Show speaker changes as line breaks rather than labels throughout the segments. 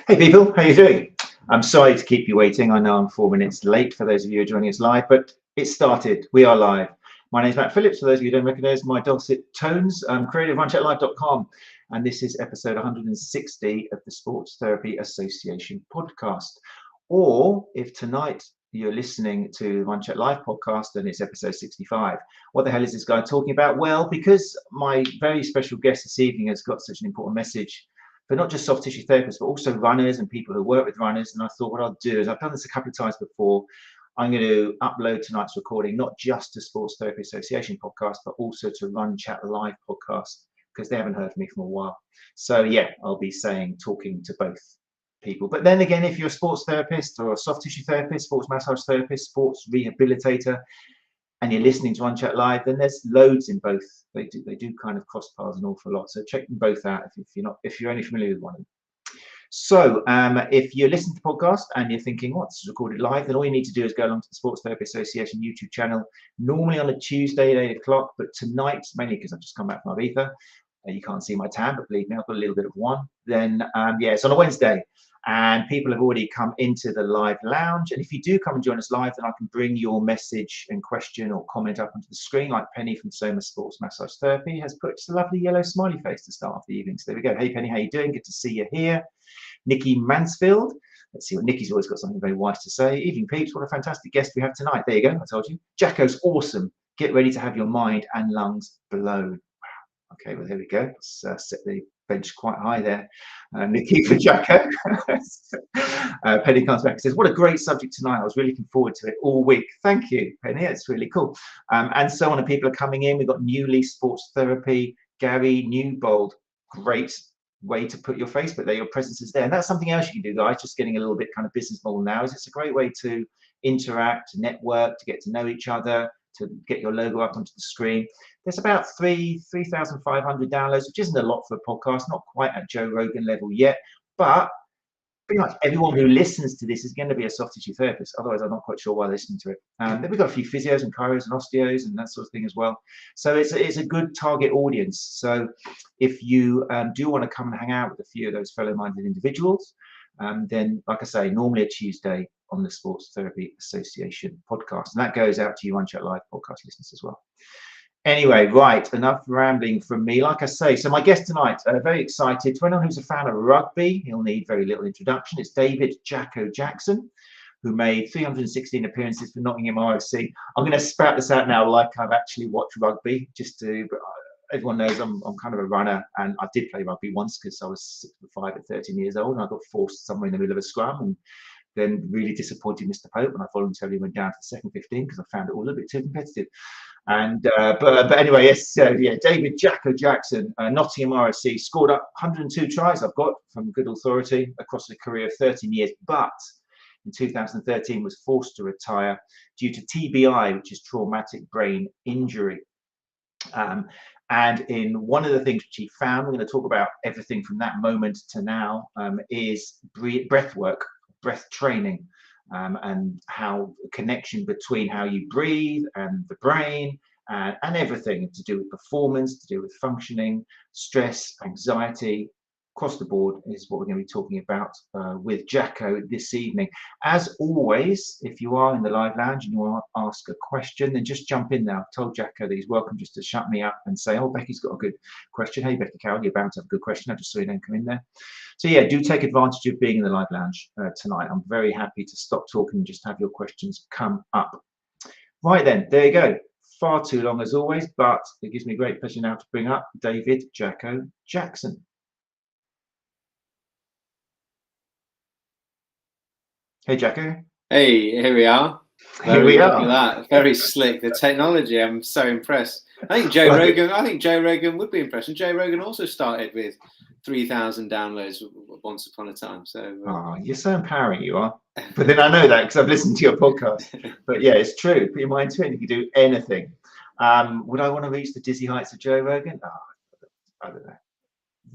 Hey people, how you doing? I'm sorry to keep you waiting. I know I'm 4 minutes late for those of you who are joining us live, but it started. We are live. My name is Matt Phillips. For those of you who don't recognize my dulcet tones, I'm creator of RunChatLive.com, and this is episode 160 of the Sports Therapy Association podcast. Or if tonight you're listening to the Run Chat Live podcast, then it's episode 65. What the hell is this guy talking about? Well, because my very special guest this evening has got such an important message for not just soft tissue therapists, but also runners and people who work with runners. And I thought what I'll do is, I've done this a couple of times before, I'm going to upload tonight's recording, not just to Sports Therapy Association podcast, but also to Run Chat Live podcast, because they haven't heard from me for a while. So yeah, I'll be talking to both people. But then again, if you're a sports therapist or a soft tissue therapist, sports massage therapist, sports rehabilitator, and you're listening to Run Chat Live, then there's loads in both. They do kind of cross paths an awful lot. So check them both out if you're only familiar with one of them. So if you're listening to the podcast and you're thinking, "What's this is recorded live?" then all you need to do is go along to the Sports Therapy Association YouTube channel, normally on a Tuesday at 8 o'clock, but tonight, mainly because I've just come back from Ibiza, you can't see my tan, but believe me, I've got a little bit of one. Then yeah, it's on a Wednesday. And people have already come into the live lounge. And if you do come and join us live, then I can bring your message and question or comment up onto the screen, like Penny from Soma Sports Massage Therapy has put just a lovely yellow smiley face to start off the evening. So there we go. Hey Penny, how you doing? Good to see you here. Nikki Mansfield. Let's see what Nikki's always got something very wise to say. Evening peeps, what a fantastic guest we have tonight. There you go, I told you. Jacko's awesome. Get ready to have your mind and lungs blown. Wow. Okay, well, there we go. Let's set the bench quite high there. Nikki for Jacko. Penny comes back and says, "What a great subject tonight. I was really looking forward to it all week." Thank you, Penny. It's really cool. And so on, and people are coming in. We've got Newly Sports Therapy, Gary Newbold. Great way to put your face, but there your presence is there. And that's something else you can do, guys. Just getting a little bit kind of business model now is it's a great way to interact, to network, to get to know each other, to get your logo up onto the screen. There's about 3,500 downloads, which isn't a lot for a podcast, not quite at Joe Rogan level yet, but pretty much everyone who listens to this is going to be a soft tissue therapist. Otherwise, I'm not quite sure why they're listening to it. Then we've got a few physios and chiros and osteos and that sort of thing as well. So it's a good target audience. So if you do want to come and hang out with a few of those fellow-minded individuals, then, like I say, normally a Tuesday on the Sports Therapy Association podcast. And that goes out to you Run Chat Live podcast listeners as well. Anyway, right, enough rambling from me. Like I say, so my guest tonight, very excited. To anyone who's a fan of rugby, he'll need very little introduction. It's David Jacko Jackson, who made 316 appearances for Nottingham RFC. I'm going to spout this out now like I've actually watched rugby, just to, but everyone knows I'm kind of a runner, and I did play rugby once because I was 6'5" at 13 years old, and I got forced somewhere in the middle of a scrum, and then really disappointed Mr. Pope when I voluntarily went down to the second 15 because I found it all a little bit too competitive. And but anyway, yes, yeah, David Jacko Jackson, Nottingham RFC, scored up 102 tries I've got from good authority across a career of 13 years, but in 2013 was forced to retire due to TBI, which is traumatic brain injury. And in one of the things which he found, we're going to talk about everything from that moment to now, is breathwork, breath training. And how the connection between how you breathe and the brain and everything to do with performance, to do with functioning, stress, anxiety, across the board is what we're going to be talking about with Jacko this evening. As always, if you are in the live lounge and you want to ask a question, then just jump in now. I've told Jacko that he's welcome just to shut me up and say, "Oh, Becky's got a good question. Hey, Becky Carroll, you're bound to have a good question." I just saw you then come in there. So yeah, do take advantage of being in the live lounge tonight. I'm very happy to stop talking and just have your questions come up. Right then, there you go. Far too long as always, but it gives me great pleasure now to bring up David Jacko Jackson. Hey, Jacko.
Hey, here we are.
Here we are.
Look at that. Very slick. The technology, I'm so impressed. I think Joe Rogan would be impressed. And Joe Rogan also started with 3,000 downloads once upon a time. So
oh, you're so empowering, you are. But then I know that because I've listened to your podcast. But yeah, it's true. Put your mind to it, you can do anything. Would I want to reach the dizzy heights of Joe Rogan? Oh, I don't know.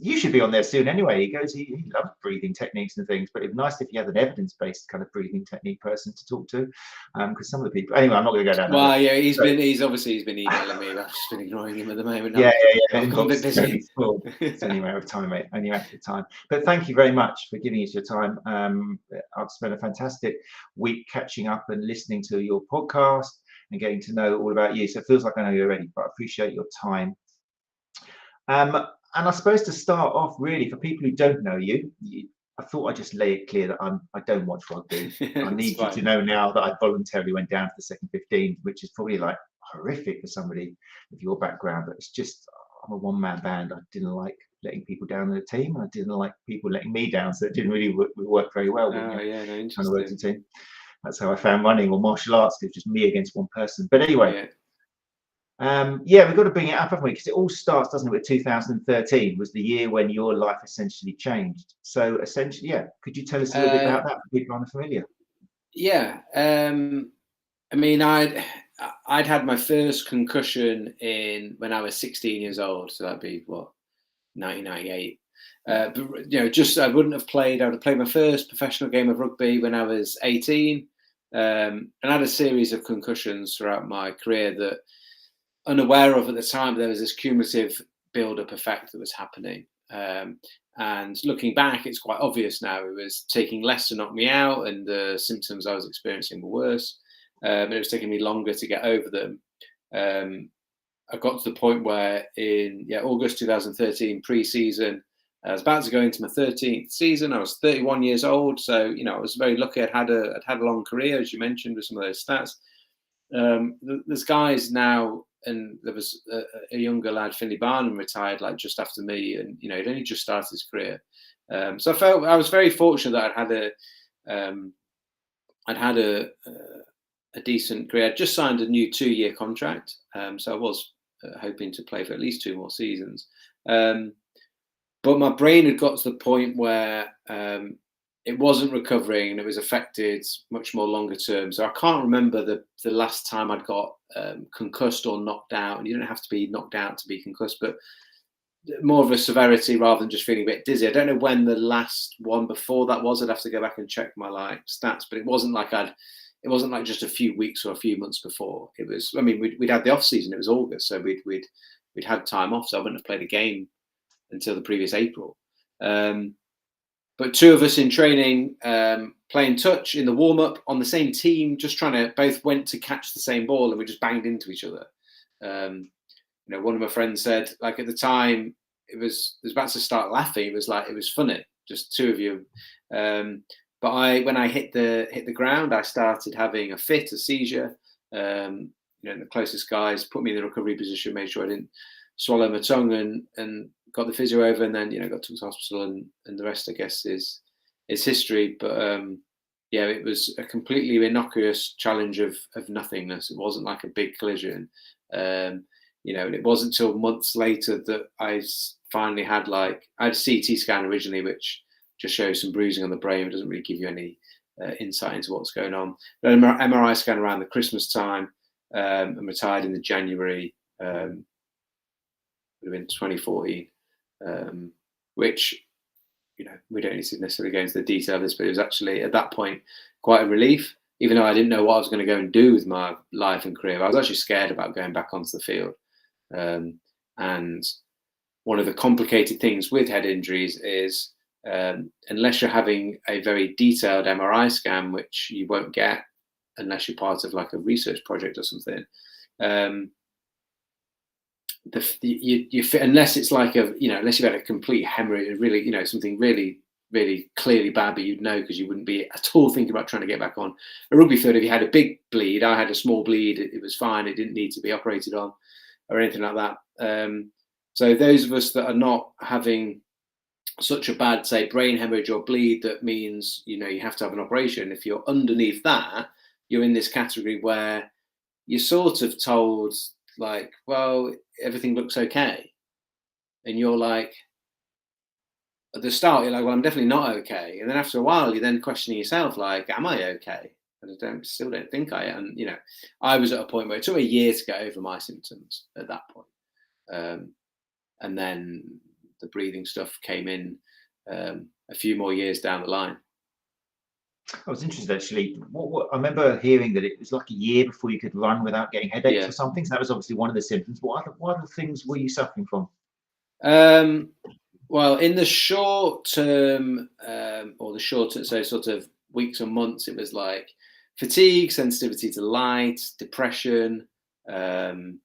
you should be on there soon anyway. He goes, he loves breathing techniques and things, but it'd be nice if you had an evidence-based kind of breathing technique person to talk to, because some of the people. Anyway, I'm not going to go down.
Well, yeah, he's obviously been emailing me. But I've just been ignoring him at the moment.
Yeah.
I'm a bit busy.
It's only a matter of time, mate. Only a matter of time. But thank you very much for giving us your time. I've spent a fantastic week catching up and listening to your podcast and getting to know all about you. So it feels like I know you already, but I appreciate your time. And I suppose to start off, really, for people who don't know you, I thought I'd just lay it clear that I don't watch rugby. I need you to know now that I voluntarily went down to the second 15, which is probably like horrific for somebody with your background. But it's just, I'm a one-man band. I didn't like letting people down in the team. I didn't like people letting me down, so it didn't really work very well.
Oh, yeah, no, interesting.
Trying to work as a team. That's how I found running or martial arts. It's just me against one person. But anyway.
Yeah.
We've got to bring it up, haven't we? Because it all starts, doesn't it, with 2013 was the year when your life essentially changed. So essentially, could you tell us a little bit about that for people unfamiliar?
Yeah, I mean, I'd had my first concussion when I was 16 years old, so that'd be what, 1998. But I wouldn't have played. I would have played my first professional game of rugby when I was 18, and I had a series of concussions throughout my career that, unaware of at the time, there was this cumulative build-up effect that was happening. And looking back, it's quite obvious now. It was taking less to knock me out, and the symptoms I was experiencing were worse. And it was taking me longer to get over them. I got to the point where in August 2013, pre-season, I was about to go into my 13th season. I was 31 years old, so I was very lucky. I'd had a long career, as you mentioned, with some of those stats. There's guys now. And there was a younger lad, Finley Barnum, retired like just after me, and he'd only just started his career. So I was very fortunate that I'd had a decent career. I'd just signed a new 2-year contract, so I was hoping to play for at least 2 more seasons. But my brain had got to the point where it wasn't recovering, and it was affected much more longer term. So I can't remember the last time I'd got concussed or knocked out. And you don't have to be knocked out to be concussed, but more of a severity rather than just feeling a bit dizzy. I don't know when the last one before that was. I'd have to go back and check my stats, but it wasn't like just a few weeks or a few months before. It was, I mean, we'd had the off season. It was August, so we'd had time off, so I wouldn't have played a game until the previous April. But 2 of us in training, playing touch in the warm-up on the same team, just both went to catch the same ball, and we just banged into each other. One of my friends said, like, at the time, it was about to start laughing. It was funny, just 2 of you. But when I hit the ground, I started having a seizure. The closest guys put me in the recovery position, made sure I didn't swallow my tongue, and got the physio over, and then got to the hospital, and the rest, I guess, is history. But it was a completely innocuous challenge of nothingness. It wasn't like a big collision, and it wasn't until months later that I finally had I had a CT scan originally, which just shows some bruising on the brain. It doesn't really give you any insight into what's going on. But an MRI scan around the Christmas time, and retired in the January. Would have been 2014, which we don't need to necessarily go into the detail of this, but it was actually at that point quite a relief, even though I didn't know what I was going to go and do with my life and career. I was actually scared about going back onto the field. And one of the complicated things with head injuries is unless you're having a very detailed MRI scan, which you won't get unless you're part of like a research project or something, unless it's like unless you've had a complete hemorrhage, really, something really, really clearly bad, but you'd know because you wouldn't be at all thinking about trying to get back on a rugby field. If you had a big bleed, I had a small bleed, it was fine. It didn't need to be operated on or anything like that. So those of us that are not having such a bad, say, brain hemorrhage or bleed, that means, you have to have an operation. If you're underneath that, you're in this category where you're sort of told, like, well, everything looks okay. And you're like, at the start, you're like, well, I'm definitely not okay. And then after a while, you're then questioning yourself, like, am I okay? And I still don't think I am. I was at a point where it took me a year to get over my symptoms at that point. And then the breathing stuff came in a few more years down the line.
I was interested actually. I remember hearing that it was like a year before you could run without getting headaches or something. So that was obviously one of the symptoms. What other things were you suffering from?
Well, in the short term, so sort of weeks or months, it was like fatigue, sensitivity to light, depression, couldn't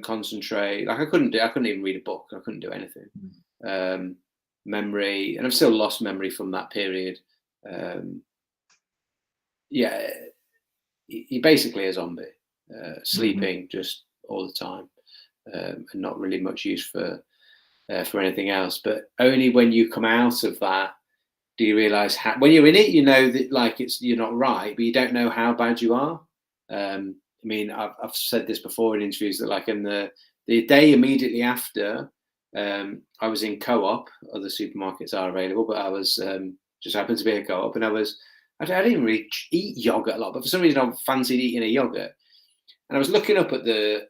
concentrate. Like I couldn't even read a book. I couldn't do anything. Memory, and I've still lost memory from that period. Yeah, you're basically a zombie, sleeping just all the time, and not really much use for anything else. But only when you come out of that do you realize how, when you're in it, you know that like you're not right, but you don't know how bad you are. I mean, I've said this before in interviews that like in the day immediately after, I was in Co-op. Other supermarkets are available, but I was just happened to be a Co-op, and I didn't really eat yogurt a lot, but for some reason I fancied eating a yogurt, and I was looking up at the.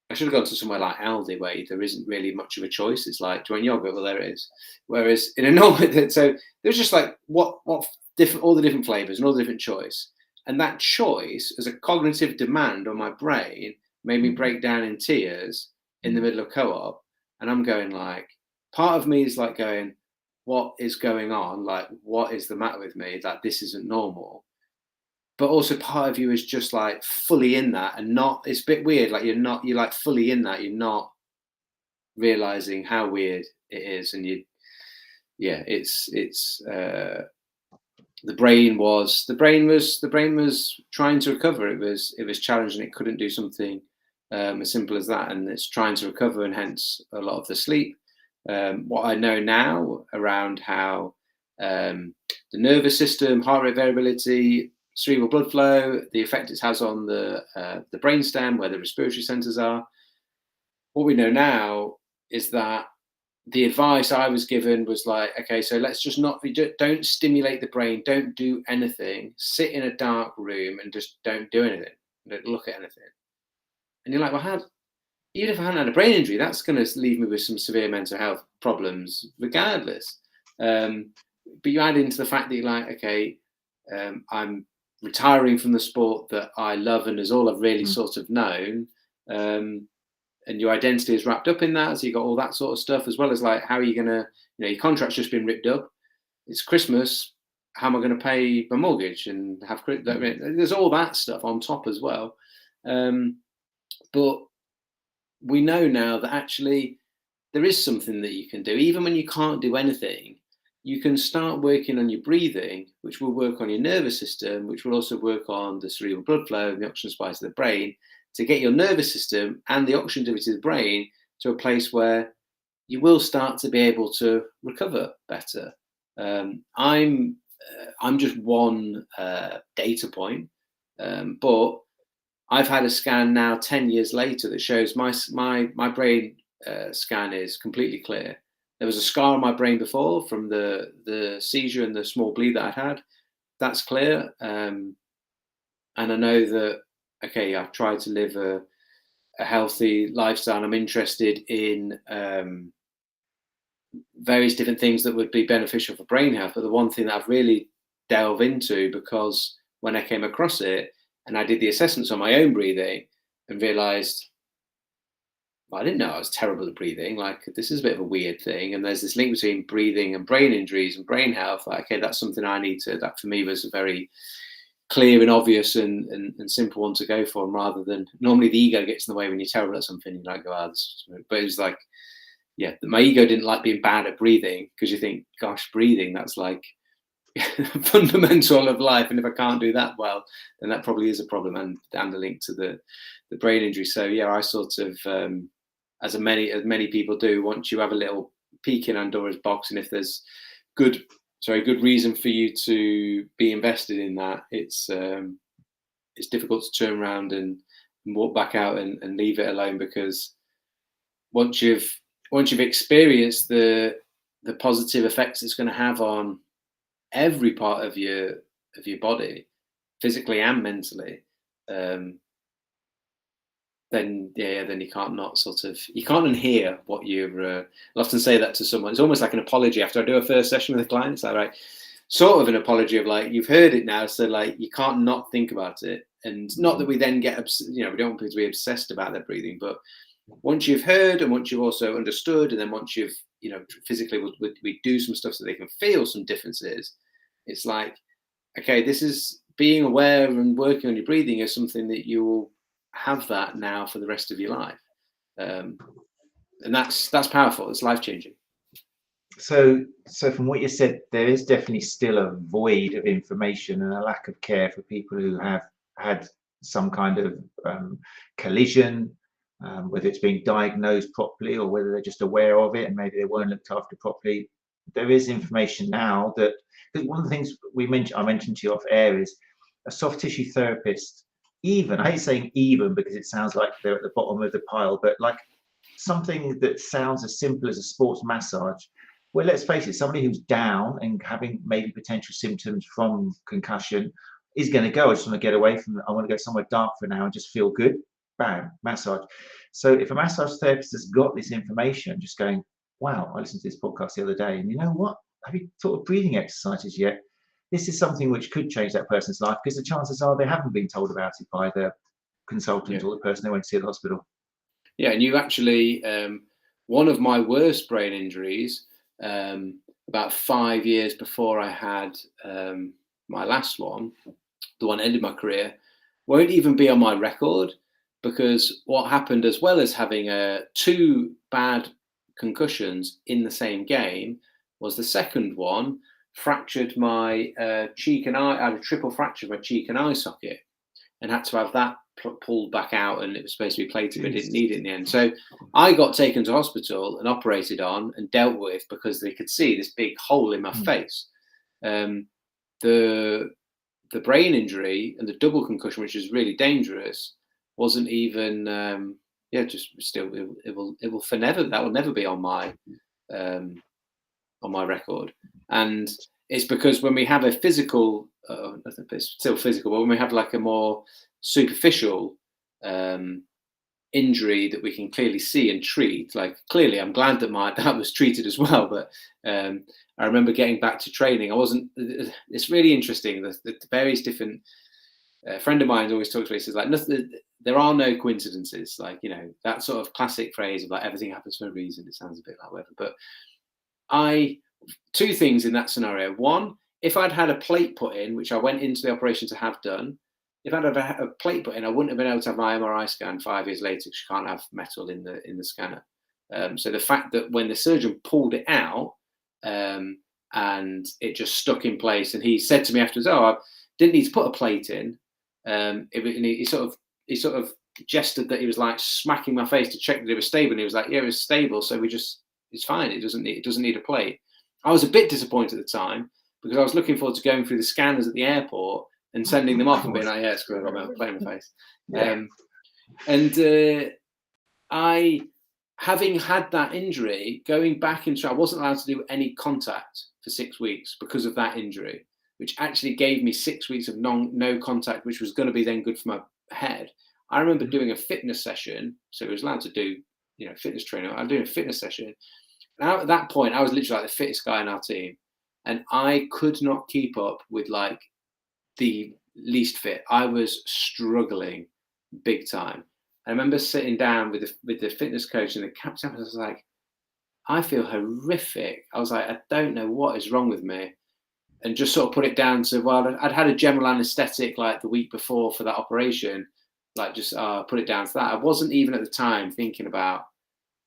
I should have gone to somewhere like Aldi where there isn't really much of a choice. It's like, do you want yogurt? Well, there it is. Whereas in a normal, so there's just like what different, all the different flavors and all the different choice, and that choice as a cognitive demand on my brain made me break down in tears in the middle of Co-op, and I'm going like, part of me is like going, what is going on? Like, what is the matter with me? Like, this isn't normal. But also part of you is just like fully in that and not, it's a bit weird. Like you're like fully in that. You're not realizing how weird it is. And it's the brain was trying to recover. It was challenged, and it couldn't do something as simple as that. And it's trying to recover, and hence a lot of the sleep. What I know now around how the nervous system, heart rate variability, cerebral blood flow, the effect it has on the brainstem, where the respiratory centers are. What we know now is that the advice I was given was like, okay, so let's just don't stimulate the brain, don't do anything, sit in a dark room and just don't do anything, don't look at anything. And you're like, well, even if I hadn't had a brain injury, that's going to leave me with some severe mental health problems regardless. But you add into the fact that you're like, okay, I'm retiring from the sport that I love and is all I've really sort of known, and your identity is wrapped up in that, so you got all that sort of stuff, as well as like, how are you gonna, your contract's just been ripped up, it's Christmas, how am I going to pay my mortgage and have, there's all that stuff on top as well. But we know now that actually there is something that you can do, even when you can't do anything. You can start working on your breathing, which will work on your nervous system, which will also work on the cerebral blood flow and the oxygen supply to the brain, to get your nervous system and the oxygen delivery to the brain to a place where you will start to be able to recover better. I'm just one data point, but I've had a scan now 10 years later that shows my brain scan is completely clear. There was a scar on my brain before from the seizure and the small bleed that I'd had. That's clear. And I know that, okay, I've tried to live a healthy lifestyle. I'm interested in various different things that would be beneficial for brain health. But the one thing that I've really delved into, because when I came across it and I did the assessments on my own breathing and realized, I didn't know I was terrible at breathing. Like, this is a bit of a weird thing. And there's this link between breathing and brain injuries and brain health. Like, okay, that's something I need to, that for me was a very clear and obvious and simple one to go for, rather than normally the ego gets in the way when you're terrible at something. You like go, but it was like, yeah, my ego didn't like being bad at breathing, because you think, gosh, breathing, that's like fundamental of life. And if I can't do that well, then that probably is a problem, and the link to the brain injury. So yeah, I sort of, as many people do, once you have a little peek in Pandora's box, and if there's good reason for you to be invested in that, it's difficult to turn around and walk back out and leave it alone, because once you've experienced the positive effects it's going to have on every part of your body, physically and mentally, then you can't not sort of, you can't unhear what you're, I'll often say that to someone. It's almost like an apology after I do a first session with a client. It's like, right, sort of an apology of like, you've heard it now, so like you can't not think about it. And not that we then get, we don't want people to be obsessed about their breathing, but once you've heard and once you've also understood, and then once you've, physically we do some stuff so they can feel some differences, it's like, okay, this is being aware and working on your breathing is something that you will have that now for the rest of your life. And that's powerful. It's life-changing.
So from what you said, there is definitely still a void of information and a lack of care for people who have had some kind of collision, whether it's being diagnosed properly or whether they're just aware of it and maybe they weren't looked after properly. There is information now that, because one of the things I mentioned to you off air is a soft tissue therapist, even, I hate saying even because it sounds like they're at the bottom of the pile, but like something that sounds as simple as a sports massage. Well, let's face it, somebody who's down and having maybe potential symptoms from concussion is going to go, I just want to get away from it. I want to go somewhere dark for now and just feel good. Bam, massage. So if a massage therapist has got this information, just going, wow, I listened to this podcast the other day, and you know what? Have you thought of breathing exercises yet? This is something which could change that person's life, because the chances are they haven't been told about it by the consultant or the person they went to see at the hospital.
Yeah, and you actually, one of my worst brain injuries, about 5 years before I had my last one, the one that ended my career, won't even be on my record, because what happened, as well as having 2 bad concussions in the same game, was the second one fractured my cheek and eye. I had a triple fracture of my cheek and eye socket and had to have that pulled back out, and it was supposed to be plated, but didn't need it in the end. So I got taken to hospital and operated on and dealt with, because they could see this big hole in my face. The brain injury and the double concussion, which is really dangerous, wasn't even just still, it will for never, that will never be on my record. And it's because when we have a physical, it's still physical, but when we have like a more superficial injury that we can clearly see and treat, like clearly I'm glad that that was treated as well, but I remember getting back to training. It's really interesting, the various different, a friend of mine always talks to me, he says like, there are no coincidences, like, that sort of classic phrase of like everything happens for a reason. It sounds a bit like whatever, but 2 things in that scenario. One, if I'd had a plate put in, which I went into the operation to have done, if I'd had a plate put in, I wouldn't have been able to have my MRI scan 5 years later, because you can't have metal in the scanner. So the fact that when the surgeon pulled it out and it just stuck in place, and he said to me afterwards, "Oh, I didn't need to put a plate in." And he sort of gestured that he was like smacking my face to check that it was stable, and he was like, "Yeah, it was stable, so it's fine. It doesn't need a plate." I was a bit disappointed at the time, because I was looking forward to going through the scanners at the airport and sending them off and being like, "Yeah, it's good, I got my plate in my face." And I, having had that injury, going back into, I wasn't allowed to do any contact for 6 weeks because of that injury, which actually gave me 6 weeks of no contact, which was going to be then good for my head. I remember doing a fitness session, so I was allowed to do, fitness training. I was doing a fitness session. Now at that point, I was literally like the fittest guy in our team, and I could not keep up with like the least fit. I was struggling big time. I remember sitting down with the fitness coach and the captain. I was like, I feel horrific. I was like, I don't know what is wrong with me. And just sort of put it down to, well, I'd had a general anaesthetic like the week before for that operation, like just put it down to that. I wasn't even at the time thinking about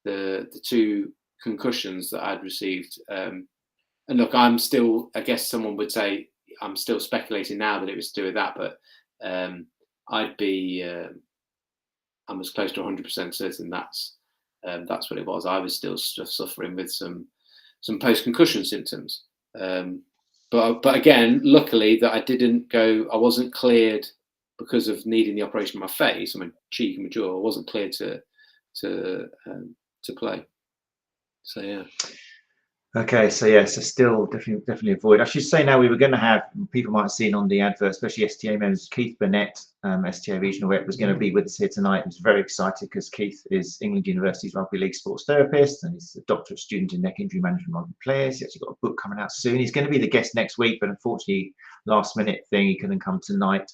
the 2 concussions that I'd received. And look, I'm still, I guess someone would say, I'm still speculating now that it was to do with that, but I'm as close to 100% certain that's what it was. I was still suffering with some post-concussion symptoms. But again, luckily that I wasn't cleared because of needing the operation on my face, on my cheek and my jaw. I wasn't cleared to play. So yeah.
Okay, so yeah, so still definitely avoid. I should say now we were going to have, people might have seen on the advert, especially STA members, Keith Burnett, STA regional rep, was going to be with us here tonight. I was very excited because Keith is England University's rugby league sports therapist, and he's a doctorate student in neck injury management rugby players. He's actually got a book coming out soon. He's going to be the guest next week, but unfortunately, last minute thing, he couldn't come tonight.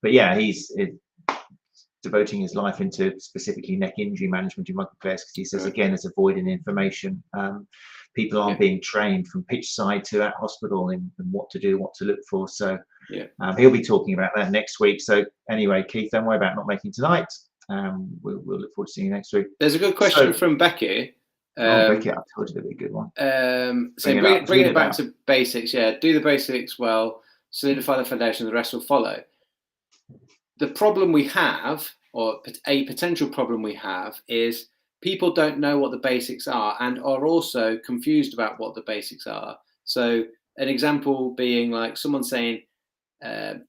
But yeah, he's devoting his life into specifically neck injury management in rugby players, because he says again, it's avoiding information. People aren't being trained from pitch side to at hospital in what to do, what to look for. So he'll be talking about that next week. So anyway, Keith, don't worry about not making tonight. We'll look forward to seeing you next week.
There's a good question from Becky.
Becky, I told you that'd be a good one.
So bring it back to basics. Yeah, do the basics well, solidify the foundation, the rest will follow. The problem we have, or a potential problem we have, is people don't know what the basics are and are also confused about what the basics are. So an example being like someone saying,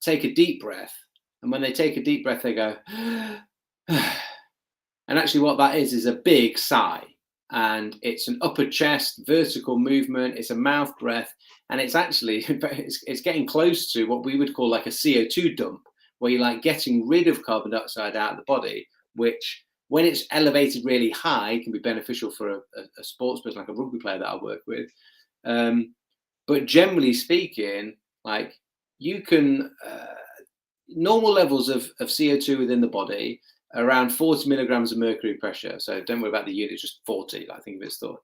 take a deep breath. And when they take a deep breath, they go, and actually what that is a big sigh. And it's an upper chest, vertical movement. It's a mouth breath. And it's actually, it's getting close to what we would call like a CO2 dump, where you're like getting rid of carbon dioxide out of the body, which when it's elevated really high can be beneficial for a sports person, like a rugby player that I work with. But generally speaking, like you can, normal levels of CO2 within the body, around 40 milligrams of mercury pressure. So don't worry about the unit, just 40, I think of it's thought.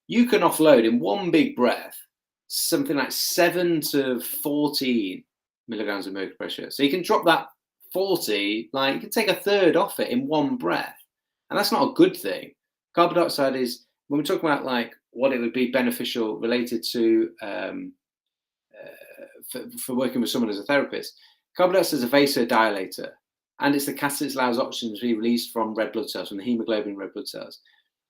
You can offload in one big breath, something like 7 to 14 milligrams of mercury pressure. So you can drop that 40, like you can take a third off it in one breath. And that's not a good thing. Carbon dioxide is, when we talk about like what it would be beneficial related to for working with someone as a therapist, carbon dioxide is a vasodilator, and it's the catalyst that allows oxygen to be released from red blood cells, from the hemoglobin in red blood cells.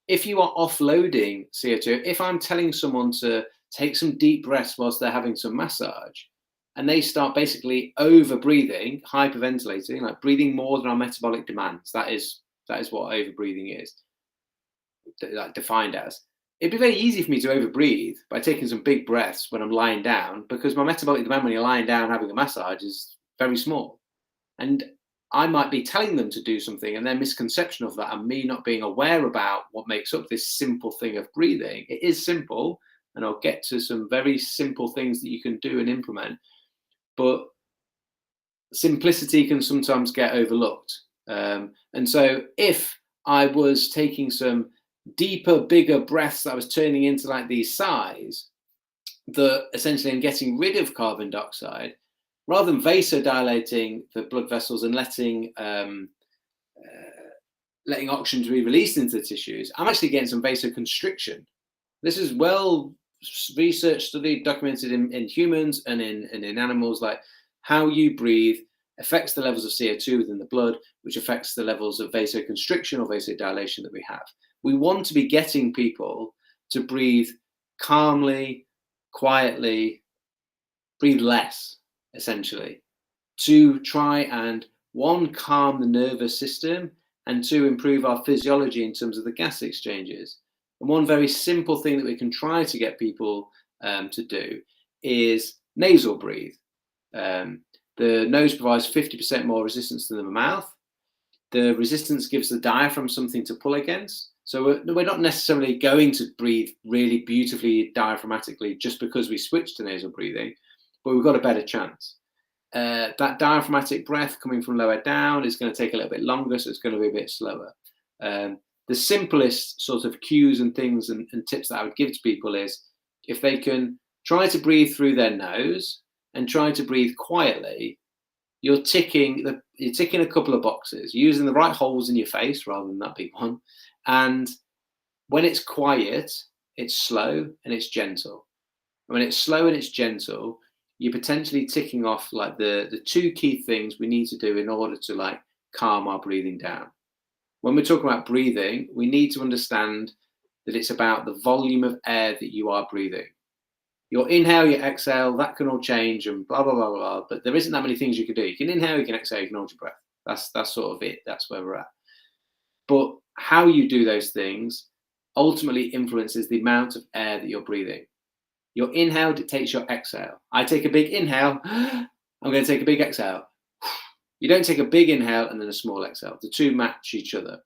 If you are offloading CO2, if I'm telling someone to take some deep breaths whilst they're having some massage, and they start basically over breathing, hyperventilating, like breathing more than our metabolic demands, that is what overbreathing is, like defined as. It'd be very easy for me to overbreathe by taking some big breaths when I'm lying down, because my metabolic demand when you're lying down having a massage is very small. And I might be telling them to do something, and their misconception of that and me not being aware about what makes up this simple thing of breathing. It is simple, and I'll get to some very simple things that you can do and implement, but simplicity can sometimes get overlooked. And so if I was taking some deeper, bigger breaths that I was turning into like these sighs, that essentially I'm getting rid of carbon dioxide, rather than vasodilating the blood vessels and letting oxygen be released into the tissues, I'm actually getting some vasoconstriction. This is well researched, studied, documented in humans and in animals, like how you breathe affects the levels of CO2 within the blood, which affects the levels of vasoconstriction or vasodilation that we have. We want to be getting people to breathe calmly, quietly, breathe less, essentially, to try and, one, calm the nervous system, and two, improve our physiology in terms of the gas exchanges. And one very simple thing that we can try to get people to do is nasal breathe. The nose provides 50% more resistance than the mouth. The resistance gives the diaphragm something to pull against. So we're not necessarily going to breathe really beautifully diaphragmatically just because we switch to nasal breathing, but we've got a better chance. That diaphragmatic breath coming from lower down is going to take a little bit longer, so it's going to be a bit slower. The simplest sort of cues and things and tips that I would give to people is if they can try to breathe through their nose and try to breathe quietly, you're ticking a couple of boxes, using the right holes in your face rather than that big one. And when it's quiet, it's slow and it's gentle. And when it's slow and it's gentle, you're potentially ticking off like the two key things we need to do in order to like calm our breathing down. When we're talking about breathing, we need to understand that it's about the volume of air that you are breathing. Your inhale, your exhale, that can all change and blah, blah, blah, blah. But there isn't that many things you can do. You can inhale, you can exhale, you can hold your breath. That's sort of it. That's where we're at. But how you do those things ultimately influences the amount of air that you're breathing. Your inhale dictates your exhale. I take a big inhale, I'm going to take a big exhale. You don't take a big inhale and then a small exhale. The two match each other.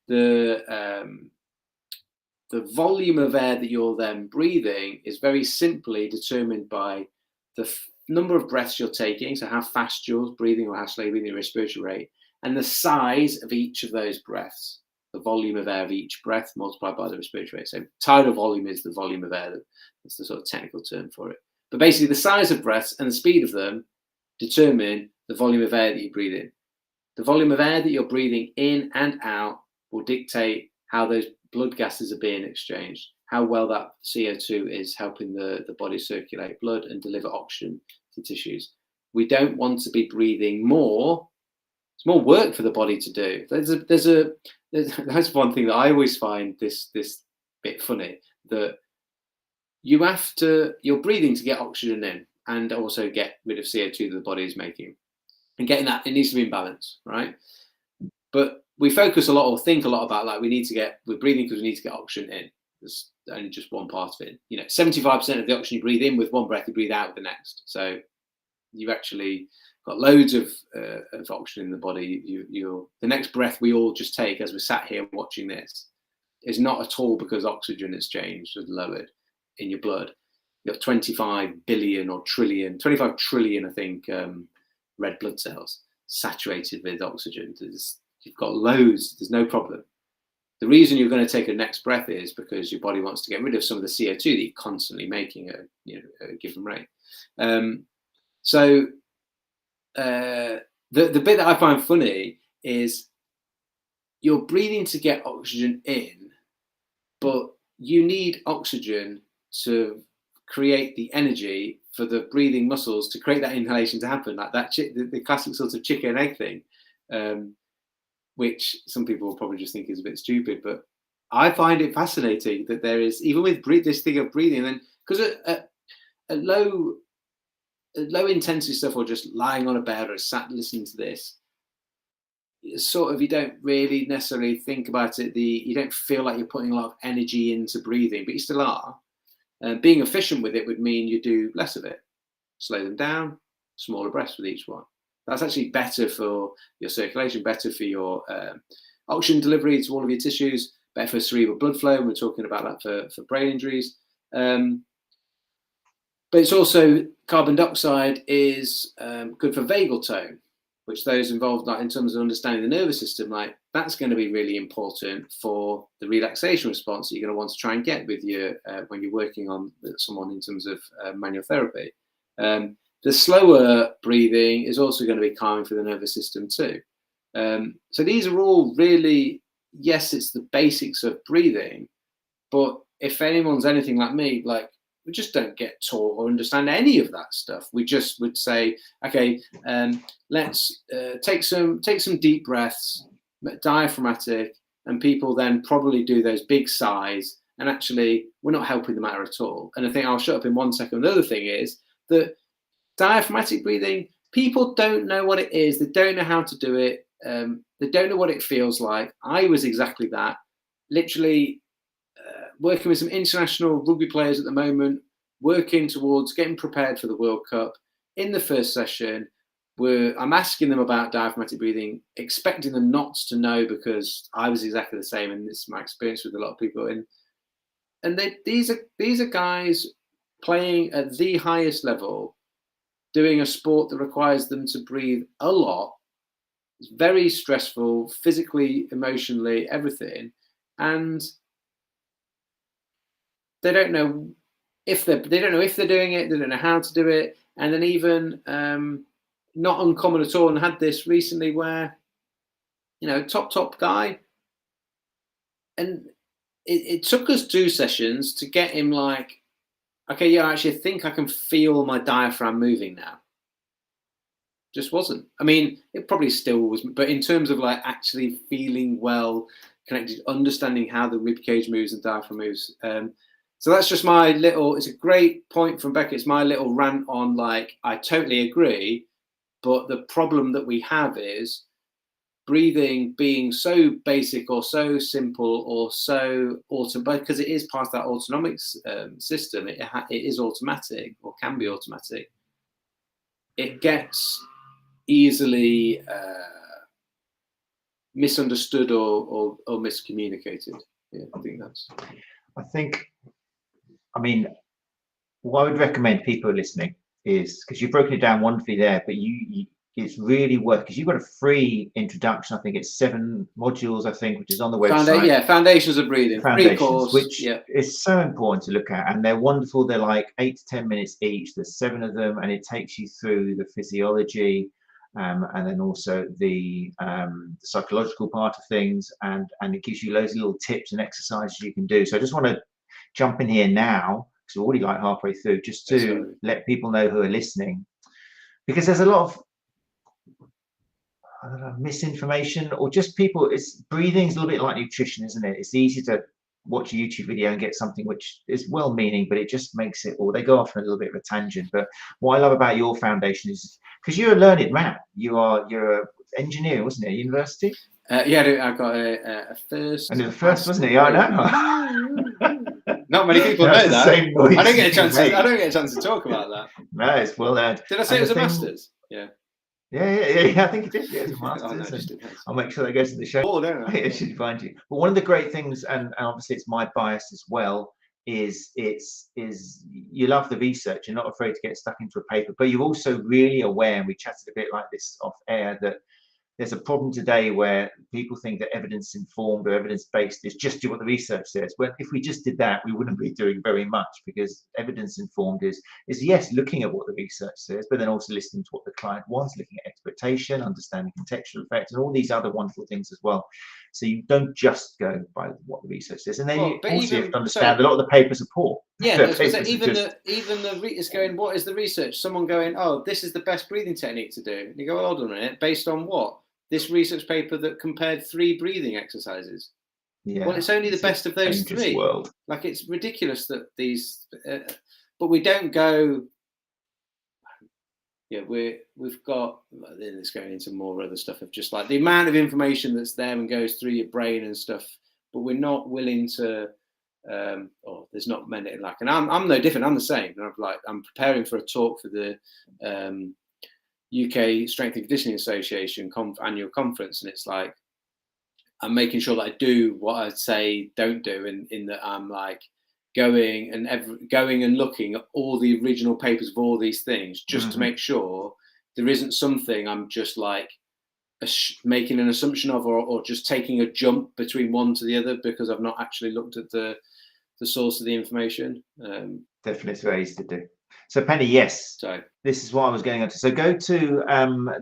The volume of air that you're then breathing is very simply determined by the number of breaths you're taking, so how fast you're breathing or how slowly you're breathing, your respiratory rate, and the size of each of those breaths. The volume of air of each breath multiplied by the respiratory rate. So tidal volume is the volume of air. That's the sort of technical term for it. But basically the size of breaths and the speed of them determine the volume of air that you breathe in. The volume of air that you're breathing in and out will dictate how those blood gases are being exchanged, how well that CO2 is helping the body circulate blood and deliver oxygen to tissues. We don't want to be breathing more. It's more work for the body to do. That's one thing that I always find this bit funny, that you're breathing to get oxygen in and also get rid of CO2 that the body is making. And getting that, it needs to be in balance, right? But we focus a lot or think a lot about like we're breathing because we need to get oxygen in. There's only just one part of it. 75% of the oxygen you breathe in with one breath, you breathe out with the next. So you've actually got loads of oxygen in the body. The next breath we all just take as we're sat here watching this is not at all because oxygen has changed or lowered in your blood. You've got 25 billion or trillion, 25 trillion, I think, red blood cells saturated with oxygen. You've got loads, there's no problem. The reason you're going to take a next breath is because your body wants to get rid of some of the CO2 that you're constantly making at a given rate. So the bit that I find funny is you're breathing to get oxygen in, but you need oxygen to create the energy for the breathing muscles to create that inhalation to happen, like that the classic sort of chicken and egg thing, which some people will probably just think is a bit stupid, but I find it fascinating that there is, even with this thing of breathing, and then because at low intensity stuff or just lying on a bed or sat listening to this, sort of you don't really necessarily think about it. You don't feel like you're putting a lot of energy into breathing, but you still are. Being efficient with it would mean you do less of it. Slow them down, smaller breaths with each one. That's actually better for your circulation, better for your oxygen delivery to all of your tissues, better for cerebral blood flow. And we're talking about that for brain injuries. But it's also, carbon dioxide is good for vagal tone, which those involved in terms of understanding the nervous system, like that's going to be really important for the relaxation response that you're going to want to try and get with your when you're working on someone in terms of manual therapy. The slower breathing is also going to be calming for the nervous system too. So these are all really, yes, it's the basics of breathing, but if anyone's anything like me, like we just don't get taught or understand any of that stuff. We just would say, okay, let's take some deep breaths, diaphragmatic, and people then probably do those big sighs, and actually we're not helping the matter at all. And I think I'll shut up in 1 second. Another thing is that diaphragmatic breathing, people don't know what it is. They don't know how to do it. They don't know what it feels like. I was exactly that. Literally working with some international rugby players at the moment, working towards getting prepared for the World Cup. In the first session, I'm asking them about diaphragmatic breathing, expecting them not to know because I was exactly the same, and this is my experience with a lot of people. And these are guys playing at the highest level, doing a sport that requires them to breathe a lot. It's very stressful, physically, emotionally, everything, and they don't know if they're doing it. They don't know how to do it, and then even not uncommon at all. And I had this recently where, top guy, and it took us 2 sessions to get him like, okay, yeah, actually, I think I can feel my diaphragm moving now. Just wasn't. I mean, it probably still was, but in terms of like actually feeling well connected, understanding how the rib cage moves and diaphragm moves. So that's just my little, it's a great point from Becca. It's my little rant on like, I totally agree. But the problem that we have is breathing being so basic or so simple or so because it is part of that autonomic system, it is automatic or can be automatic, it gets easily misunderstood or miscommunicated. Yeah, I think
I mean, what I would recommend people listening is, because you've broken it down wonderfully there, but it's really worth, because you've got a free introduction. I think it's 7 modules, I think, which is on the website.
Foundations of breathing.
Foundations,
free course,
which is so important to look at, and they're wonderful. They're like 8 to 10 minutes each. There's 7 of them, and it takes you through the physiology, and then also the psychological part of things, and it gives you loads of little tips and exercises you can do. So I just want to jump in here now, because we're already like halfway through, just to let people know who are listening, because there's a lot of, I don't know, misinformation, or just people. Breathing's a little bit like nutrition, isn't it? It's easy to watch a YouTube video and get something which is well-meaning, but it just makes it, or they go off on a little bit of a tangent. But what I love about your foundation is, because you're a learned man, you're an engineer, wasn't it, at university?
Yeah, I got a first.
And the first, wasn't it? I know.
Not many people know that. I don't get a chance. I don't get a chance to talk about that.
No, it's well earned.
Did I say it was a master's? Yeah.
Yeah, I think it did. Yeah, it's a master's. I'll make sure that goes to the show.
Oh, don't I?
It should find you. But one of the great things, and obviously it's my bias as well, is you love the research. You're not afraid to get stuck into a paper, but you're also really aware, and we chatted a bit like this off air, that there's a problem today where people think that evidence-informed or evidence-based is just do what the research says. Well, if we just did that, we wouldn't be doing very much, because evidence-informed is yes, looking at what the research says, but then also listening to what the client wants, looking at expectation, understanding contextual effects, and all these other wonderful things as well. So you don't just go by what the research says, and then you also have to understand a lot of the papers are poor.
Yeah, it's going, what is the research? Someone going, oh, this is the best breathing technique to do. And you go, well, hold on a minute, based on what? This research paper that compared 3 breathing exercises. Yeah, well, it's only the best of those 3.
World.
Like, it's ridiculous that these, but we don't go. Yeah, we've got. Then it's going into more other stuff of just like the amount of information that's there and goes through your brain and stuff. But we're not willing to. There's not many, like, and I'm no different. I'm the same. I'm preparing for a talk for the UK Strength and Conditioning Association annual conference, and it's like I'm making sure that I do what I say don't do, in that I'm like going and looking at all the original papers of all these things, just to make sure there isn't something I'm just like making an assumption of, or just taking a jump between one to the other because I've not actually looked at the source of the information.
Definitely, it's very easy to do. So Penny, yes. So this is what I was going on to. So go to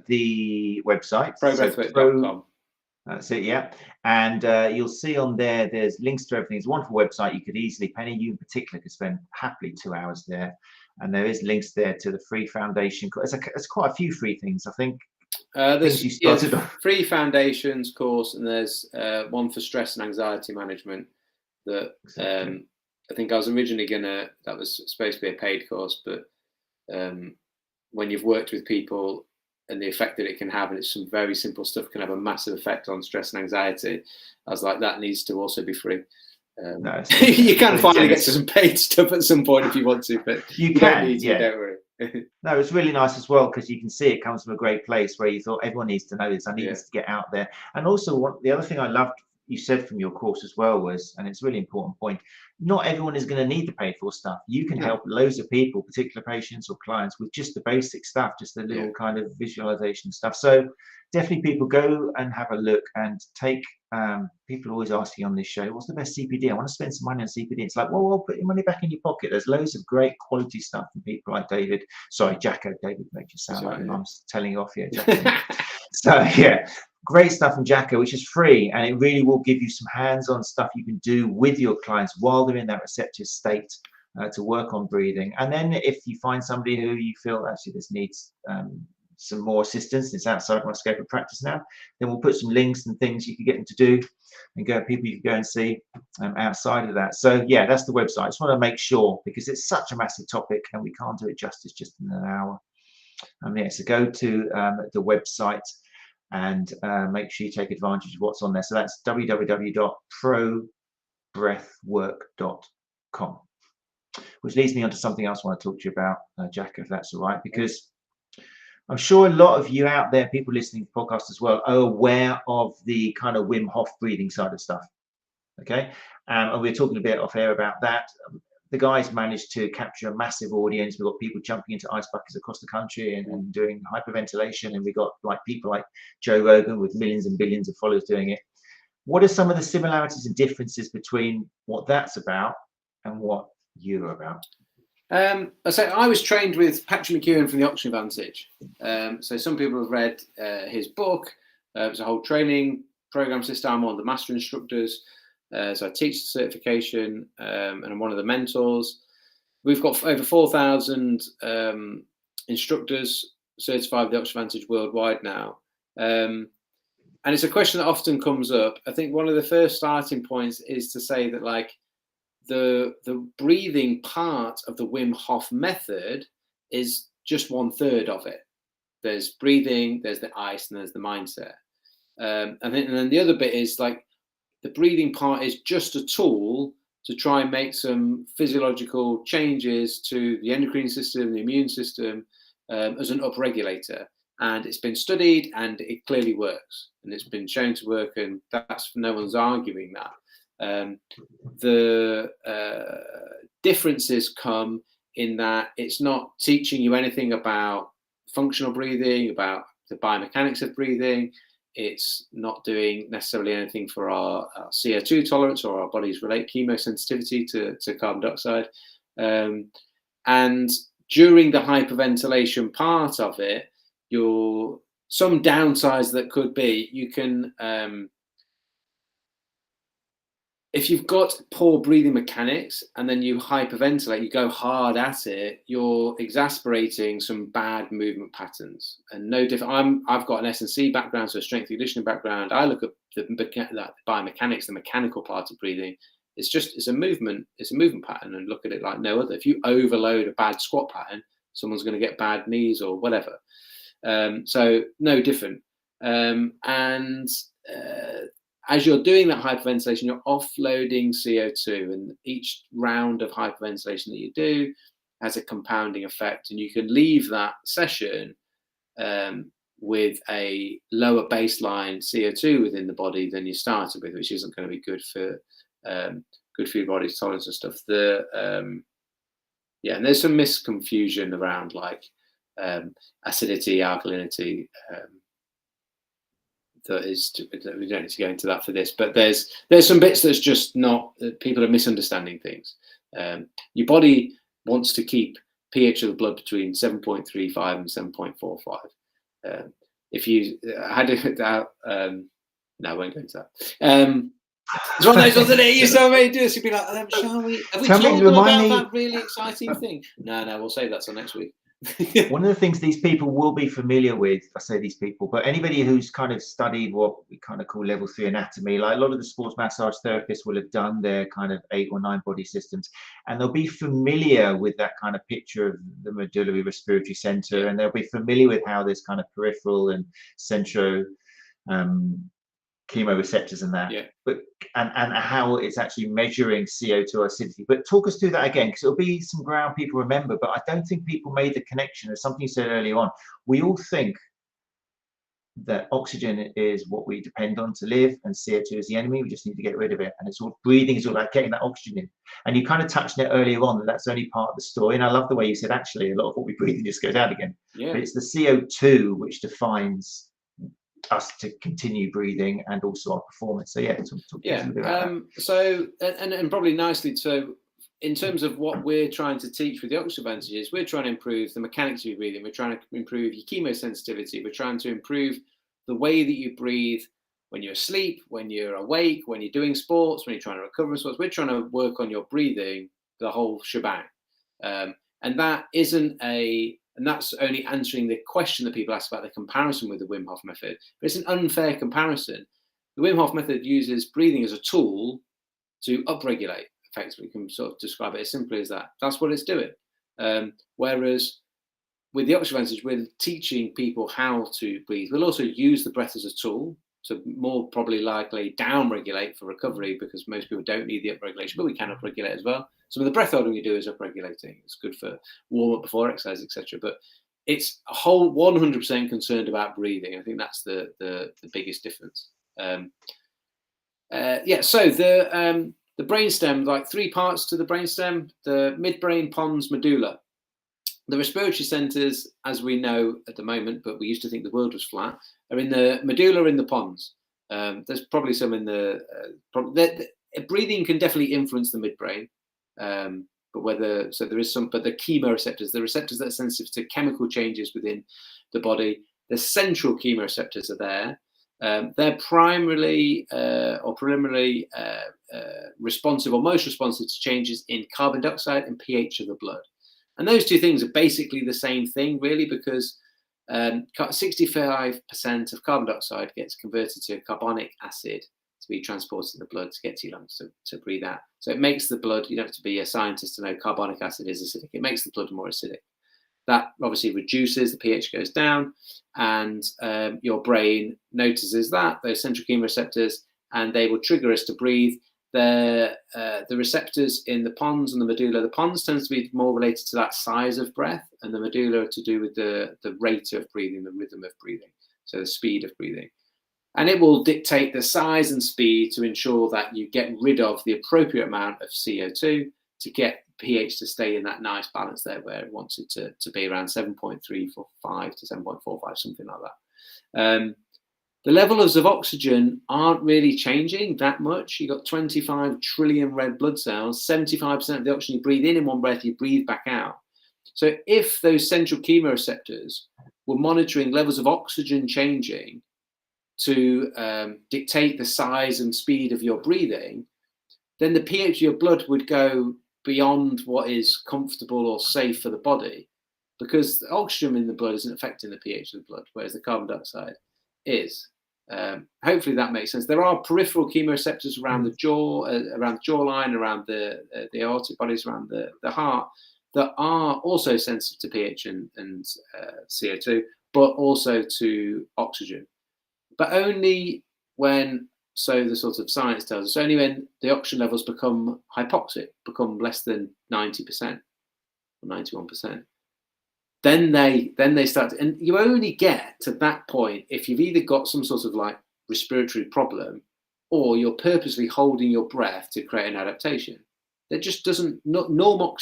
the website,
ProBreathwork.com.
That's it, yeah. And you'll see on there, there's links to everything. It's a wonderful website. You could easily, Penny, you in particular, could spend happily 2 hours there. And there is links there to the free foundation. There's quite a few free things, I think.
There's a free foundations course, and there's one for stress and anxiety management that I think I was originally that was supposed to be a paid course, but when you've worked with people and the effect that it can have, and it's some very simple stuff, can have a massive effect on stress and anxiety, I was like, that needs to also be free.
No,
you can finally get to some paid stuff at some point if you want to, but
you can,
don't need to, don't worry.
No, it's really nice as well, because you can see it comes from a great place where you thought everyone needs to know this. I need this to get out there. And also, the other thing I loved you said from your course as well was, and it's a really important point, not everyone is going to need the paid for stuff. You can help loads of people, particular patients or clients, with just the basic stuff, just the little kind of visualization stuff. So definitely people go and have a look and take, people are always asking on this show, what's the best CPD? I want to spend some money on CPD. It's like, well, put your money back in your pocket. There's loads of great quality stuff from people like David Jacko. David makes you sound like I'm telling you off here, Jacko. So yeah, great stuff from Jacko, which is free, and it really will give you some hands-on stuff you can do with your clients while they're in that receptive state to work on breathing. And then if you find somebody who you feel actually this needs some more assistance, it's outside my scope of practice now, then we'll put some links and things you can get them to do, and people you can go and see outside of that. So yeah, that's the website. I just want to make sure, because it's such a massive topic and we can't do it justice just in an hour. Yeah, so go to the website. and make sure you take advantage of what's on there. So that's www.probreathwork.com, which leads me on to something else I want to talk to you about, Jacko, if that's all right, because I'm sure a lot of you out there, people listening to podcasts as well, are aware of the kind of Wim Hof breathing side of stuff. Okay, and we're talking a bit off air about that. The guys managed to capture a massive audience. We've got people jumping into ice buckets across the country and doing hyperventilation, and we've got like people like Joe Rogan with millions and billions of followers doing it. What are some of the similarities and differences between what that's about and what you're about?
So I was trained with Patrick McKeown from the 𝐤𝐸 Advantage. So some people have read his book. It's a whole training program system. I'm one of the master instructors. So I teach the certification, and I'm one of the mentors. We've got over 4,000 instructors certified with the 𝐤𝐸 Advantage worldwide now. And it's a question that often comes up. I think one of the first starting points is to say that, like, the breathing part of the Wim Hof method is just 1/3 of it. There's breathing, there's the ice, and there's the mindset. And then the other bit is, like, the breathing part is just a tool to try and make some physiological changes to the endocrine system, the immune system, as an upregulator. And it's been studied, and it clearly works, and it's been shown to work, and that's, no one's arguing that. The differences come in that it's not teaching you anything about functional breathing, about the biomechanics of breathing. It's not doing necessarily anything for our CO2 tolerance or our body's chemosensitivity to carbon dioxide. And during the hyperventilation part of it, some downsides that could be, you can, if you've got poor breathing mechanics and then you hyperventilate, you go hard at it, you're exasperating some bad movement patterns. And no different. I've got an S&C background, so a strength and conditioning background. I look at the biomechanics, the mechanical part of breathing. It's a movement pattern, and look at it like no other. If you overload a bad squat pattern, someone's going to get bad knees or whatever. So no different. As you're doing that hyperventilation, you're offloading CO2, and each round of hyperventilation that you do has a compounding effect, and you can leave that session with a lower baseline CO2 within the body than you started with, which isn't going to be good for your body's tolerance and stuff. And there's some misconfusion around, like, acidity, alkalinity. We don't need to go into that for this, but there's some bits that's just not, people are misunderstanding things. Your body wants to keep pH of the blood between 7.35 and 7.45. If you had it without, no, I won't go into that. It's one of those ones that you so many do this, you'd be like, shall we? Have we told them about that really exciting thing? No, we'll save that till next week.
One of the things these people will be familiar with, I say these people, but anybody who's kind of studied what we kind of call level 3 anatomy, like a lot of the sports massage therapists will have done their kind of 8 or 9 body systems, and they'll be familiar with that kind of picture of the medullary respiratory center, and they'll be familiar with how this kind of peripheral and centro chemoreceptors and that, but and how it's actually measuring CO2 acidity. But talk us through that again, because it'll be some ground people remember, but I don't think people made the connection. As something you said earlier on, we all think that oxygen is what we depend on to live, and CO2 is the enemy. We just need to get rid of it, and it's all, breathing is all about getting that oxygen in. And you kind of touched on it earlier on, that that's only part of the story, and I love the way you said actually a lot of what we breathe just goes out again. But it's the CO2 which defines us to continue breathing and also our performance. So
so and probably nicely, so in terms of what we're trying to teach with the 𝐤𝐸 Advantages, we're trying to improve the mechanics of your breathing, we're trying to improve your chemosensitivity, we're trying to improve the way that you breathe when you're asleep, when you're awake, when you're doing sports, when you're trying to recover from sports. We're trying to work on your breathing, the whole shebang. And that's only answering the question that people ask about the comparison with the Wim Hof method. But it's an unfair comparison. The Wim Hof method uses breathing as a tool to upregulate. Effectively, we can sort of describe it as simply as that. That's what it's doing. Whereas with the oxygen advantage, we're teaching people how to breathe. We'll also use the breath as a tool. So more probably likely down-regulate for recovery, because most people don't need the up-regulation, but we can up-regulate as well. Some of the breath holding we do is up-regulating. It's good for warm-up before exercise, etc. But it's a whole 100% concerned about breathing. I think that's the biggest difference. So the brainstem, like 3 parts to the brainstem: the midbrain, pons, medulla. The respiratory centres, as we know at the moment, but we used to think the world was flat, are in the medulla, in the pons. There's probably some in the breathing can definitely influence the midbrain, but there is some. But the chemoreceptors, the receptors that are sensitive to chemical changes within the body, the central chemoreceptors are there. They're primarily or preliminarily responsive, or most responsive to changes in carbon dioxide and pH of the blood. And those two things are basically the same thing, really, because 65% of carbon dioxide gets converted to carbonic acid to be transported in the blood to get to your lungs to breathe out. So it makes the blood, you don't have to be a scientist to know carbonic acid is acidic. It makes the blood more acidic. That obviously reduces, the pH goes down, and your brain notices that, those central chemoreceptors, and they will trigger us to breathe. The receptors in the pons and the medulla. The pons tends to be more related to that size of breath, and the medulla to do with the rate of breathing, the rhythm of breathing, so the speed of breathing. And it will dictate the size and speed to ensure that you get rid of the appropriate amount of CO2 to get pH to stay in that nice balance there where it wants it to be, around 7.35 to 7.45, something like that. The levels of oxygen aren't really changing that much. You've got 25 trillion red blood cells. 75% of the oxygen you breathe in one breath, you breathe back out. So if those central chemoreceptors were monitoring levels of oxygen changing to dictate the size and speed of your breathing, then the pH of your blood would go beyond what is comfortable or safe for the body, because the oxygen in the blood isn't affecting the pH of the blood, whereas the carbon dioxide is. Hopefully that makes sense. There are peripheral chemoreceptors around the jaw, around the jawline, around the aortic bodies, around the heart, that are also sensitive to pH and CO2, but also to oxygen. But only when, so the sort of science tells us, only when the oxygen levels become hypoxic, become less than 90% or 91%. Then they start to, and you only get to that point if you've either got some sort of like respiratory problem, or you're purposely holding your breath to create an adaptation. That just doesn't, normal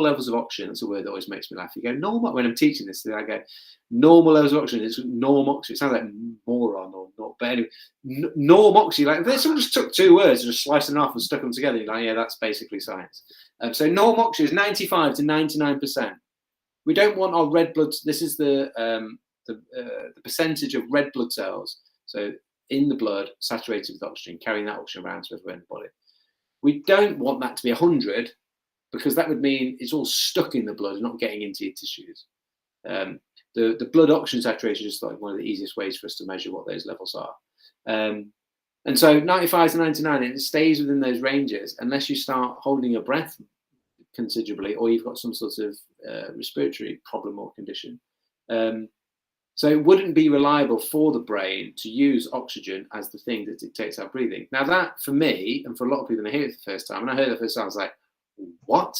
levels of oxygen, that's a word that always makes me laugh. You go, normal, when I'm teaching this, I go, normal levels of oxygen, it's normal oxygen. It sounds like moron or not, but anyway, normal oxygen, like if someone just took 2 words and just sliced them off and stuck them together, you're like, yeah, that's basically science. So normal oxygen is 95 to 99%. We don't want our red blood, this is the percentage of red blood cells, so in the blood, saturated with oxygen, carrying that oxygen around to everywhere in the body. We don't want that to be 100, because that would mean it's all stuck in the blood and not getting into your tissues. The blood oxygen saturation is like one of the easiest ways for us to measure what those levels are. And so 95 to 99, it stays within those ranges unless you start holding your breath considerably, or you've got some sort of respiratory problem or condition. So it wouldn't be reliable for the brain to use oxygen as the thing that dictates our breathing. Now that, for me, and for a lot of people, when I hear it the first time, and I heard it the first time, I was like, what?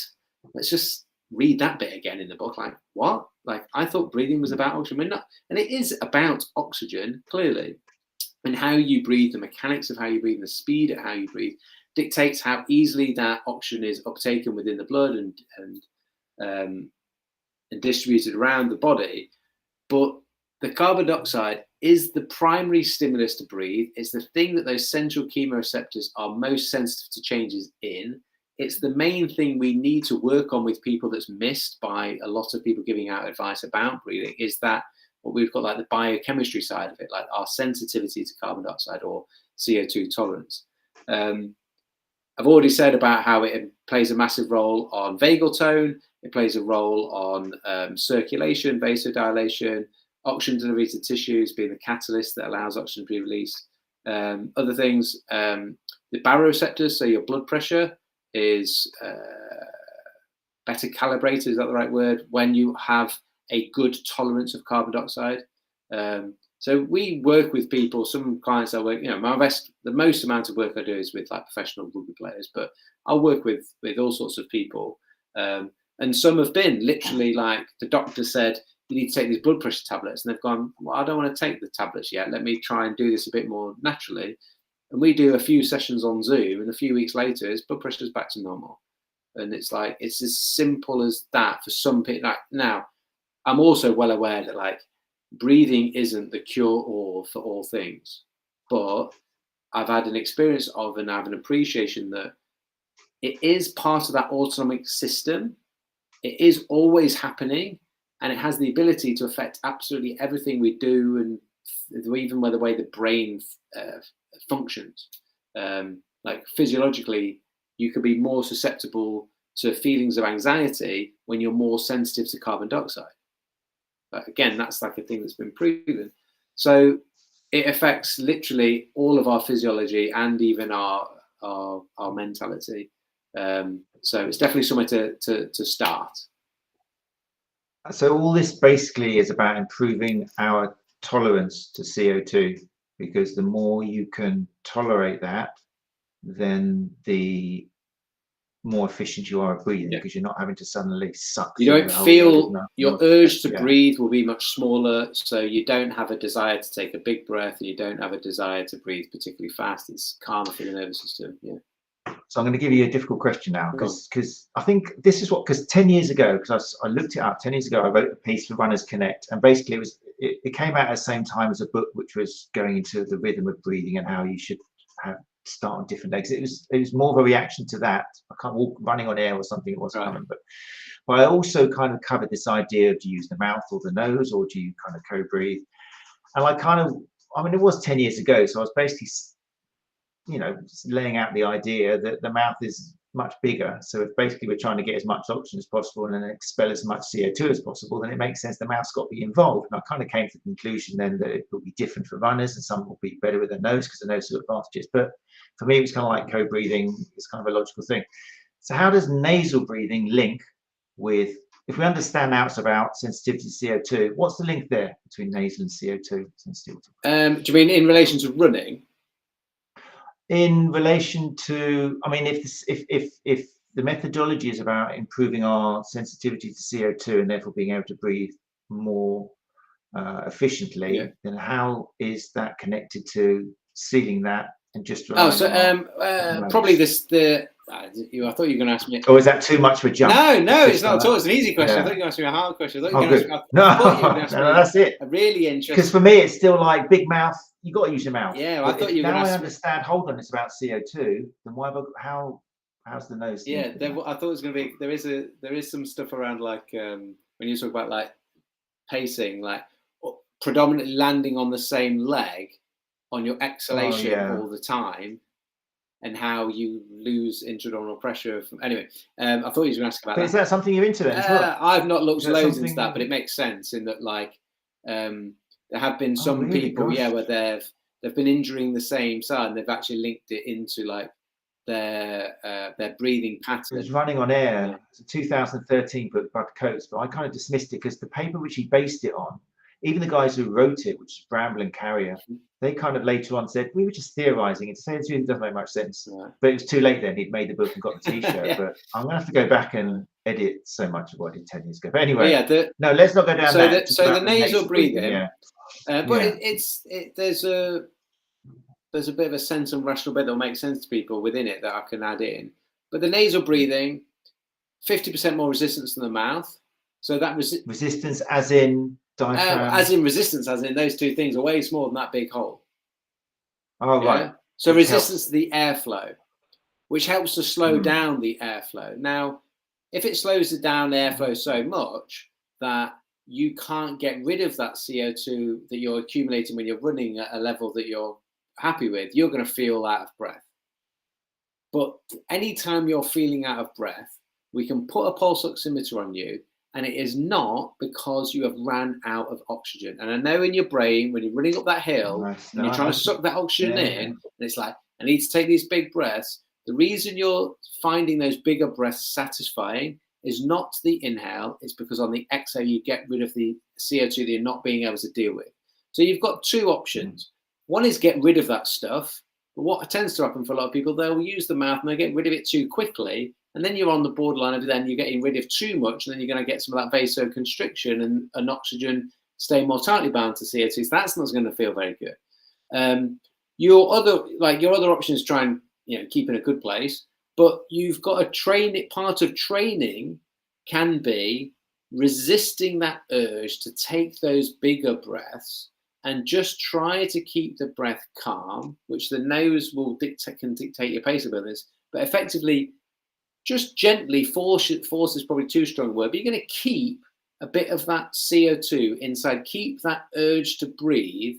Let's just read that bit again in the book. Like, what? Like, I thought breathing was about oxygen. I mean, not, and it is about oxygen, clearly. And how you breathe, the mechanics of how you breathe, and the speed at how you breathe dictates how easily that oxygen is uptaken within the blood and distributed around the body. But the carbon dioxide is the primary stimulus to breathe. It's the thing that those central chemoreceptors are most sensitive to changes in. It's the main thing we need to work on with people that's missed by a lot of people giving out advice about breathing, is that what we've got, like the biochemistry side of it, like our sensitivity to carbon dioxide or CO2 tolerance. I've already said about how it plays a massive role on vagal tone. It plays a role on circulation, vasodilation, oxygen delivery to tissues being the catalyst that allows oxygen to be released. Other things, the baroreceptors, so your blood pressure is better calibrated, is that the right word? When you have a good tolerance of carbon dioxide. So we work with people, some clients I work, the most amount of work I do is with like professional rugby players, but I'll work with all sorts of people. And some have been literally like the doctor said, you need to take these blood pressure tablets. And they've gone, well, I don't want to take the tablets yet. Let me try and do this a bit more naturally. And we do a few sessions on Zoom, and a few weeks later, his blood pressure is back to normal. And it's like, it's as simple as that for some people. Like, now, I'm also well aware that like breathing isn't the cure-all for all things, but I've had an experience of, and I have an appreciation that it is part of that autonomic system. It is always happening, and it has the ability to affect absolutely everything we do, and even by the way the brain functions. Like physiologically, you could be more susceptible to feelings of anxiety when you're more sensitive to carbon dioxide. But again, that's like a thing that's been proven. So it affects literally all of our physiology and even our mentality. So it's definitely somewhere to start.
So all this basically is about improving our tolerance to CO2, because the more you can tolerate that, then the more efficient you are at breathing, because you're not having to suddenly suck.
You don't feel your urge to breathe will be much smaller, so you don't have a desire to take a big breath, and you don't have a desire to breathe particularly fast. It's calmer for the nervous system.
So I'm going to give you a difficult question now, because I think this is what, because 10 years ago, because I looked it up 10 years ago, I wrote a piece for Runners Connect, and basically it came out at the same time as a book which was going into the rhythm of breathing and how you should start on different legs. It was more of a reaction to that. I can't walk running on air or something. It wasn't coming, but I also kind of covered this idea of, do you use the mouth or the nose, or do you kind of co-breathe? And I mean, it was 10 years ago, so I was basically, laying out the idea that the mouth is much bigger. So if basically we're trying to get as much oxygen as possible and then expel as much CO2 as possible, then it makes sense the mouth's got to be involved. And I kind of came to the conclusion then that it will be different for runners, and some will be better with their nose because the nose has advantages. But for me, it was kind of like co-breathing. It's kind of a logical thing. So how does nasal breathing link with, if we understand now it's about sensitivity to CO2, what's the link there between nasal and CO2 sensitivity?
Do you mean in relation to running?
In relation to, I mean, if the methodology is about improving our sensitivity to CO2 and therefore being able to breathe more efficiently, then how is that connected to sealing that and just relying on
probably I thought you were going to ask me.
Or is that too much of a jump?
No, it's not at all. It's an easy question. I thought you were going to ask me a hard question.
No, that's it.
A really interesting.
Because for me, it's still like big mouth. You got to use your mouth.
Yeah, well, I thought you were going to ask.
Now I understand. Hold on, it's about CO2. Then how's the nose?
Yeah, I thought it was going to be. There is some stuff around like when you talk about like pacing, like predominantly landing on the same leg on your exhalation all the time, and how you lose intra-abdominal pressure. Anyway, I thought you were going to ask about that.
Is that something you're into then as well?
I've not looked loads into that, but it makes sense in that like there have been some people, where they've been injuring the same side, and they've actually linked it into like their breathing pattern.
It's Running on Air. It's a 2013 book by Coates, but I kind of dismissed it because the paper which he based it on, even the guys who wrote it, which is Bramble and Carrier, they kind of later on said, we were just theorizing. It doesn't make much sense. But it was too late then. He'd made the book and got the T-shirt. But I'm going to have to go back and edit so much of what I did 10 years ago. But anyway, no, let's not go down that.
So the nasal breathing, but there's a bit of a sense and rational bit that'll make sense to people within it that I can add in. But the nasal breathing, 50% more resistance than the mouth. So that
resistance as in diaphragm?
As in resistance, as in those two things are way smaller than that big hole.
Oh, right.
So resistance to the airflow, which helps to slow down the airflow. Now, if it slows down airflow so much that you can't get rid of that CO2 that you're accumulating when you're running at a level that you're happy with, you're going to feel out of breath. But anytime you're feeling out of breath, we can put a pulse oximeter on you, and it is not because you have ran out of oxygen. And I know in your brain, when you're running up that hill, and you're trying to suck that oxygen in, and it's like, I need to take these big breaths. The reason you're finding those bigger breaths satisfying is not the inhale. It's because on the exhale, you get rid of the CO2 that you're not being able to deal with. So you've got two options. One is get rid of that stuff. But what tends to happen for a lot of people, they'll use the mouth and they get rid of it too quickly. And then you're on the borderline of then you're getting rid of too much. And then you're going to get some of that vasoconstriction and oxygen stay more tightly bound to CO2. So that's not going to feel very good. Your other option is try and keep in a good place. But you've got to train it. Part of training can be resisting that urge to take those bigger breaths and just try to keep the breath calm, which the nose can dictate your pace of this. But effectively, just gently force is probably too strong a word, but you're going to keep a bit of that CO2 inside, keep that urge to breathe,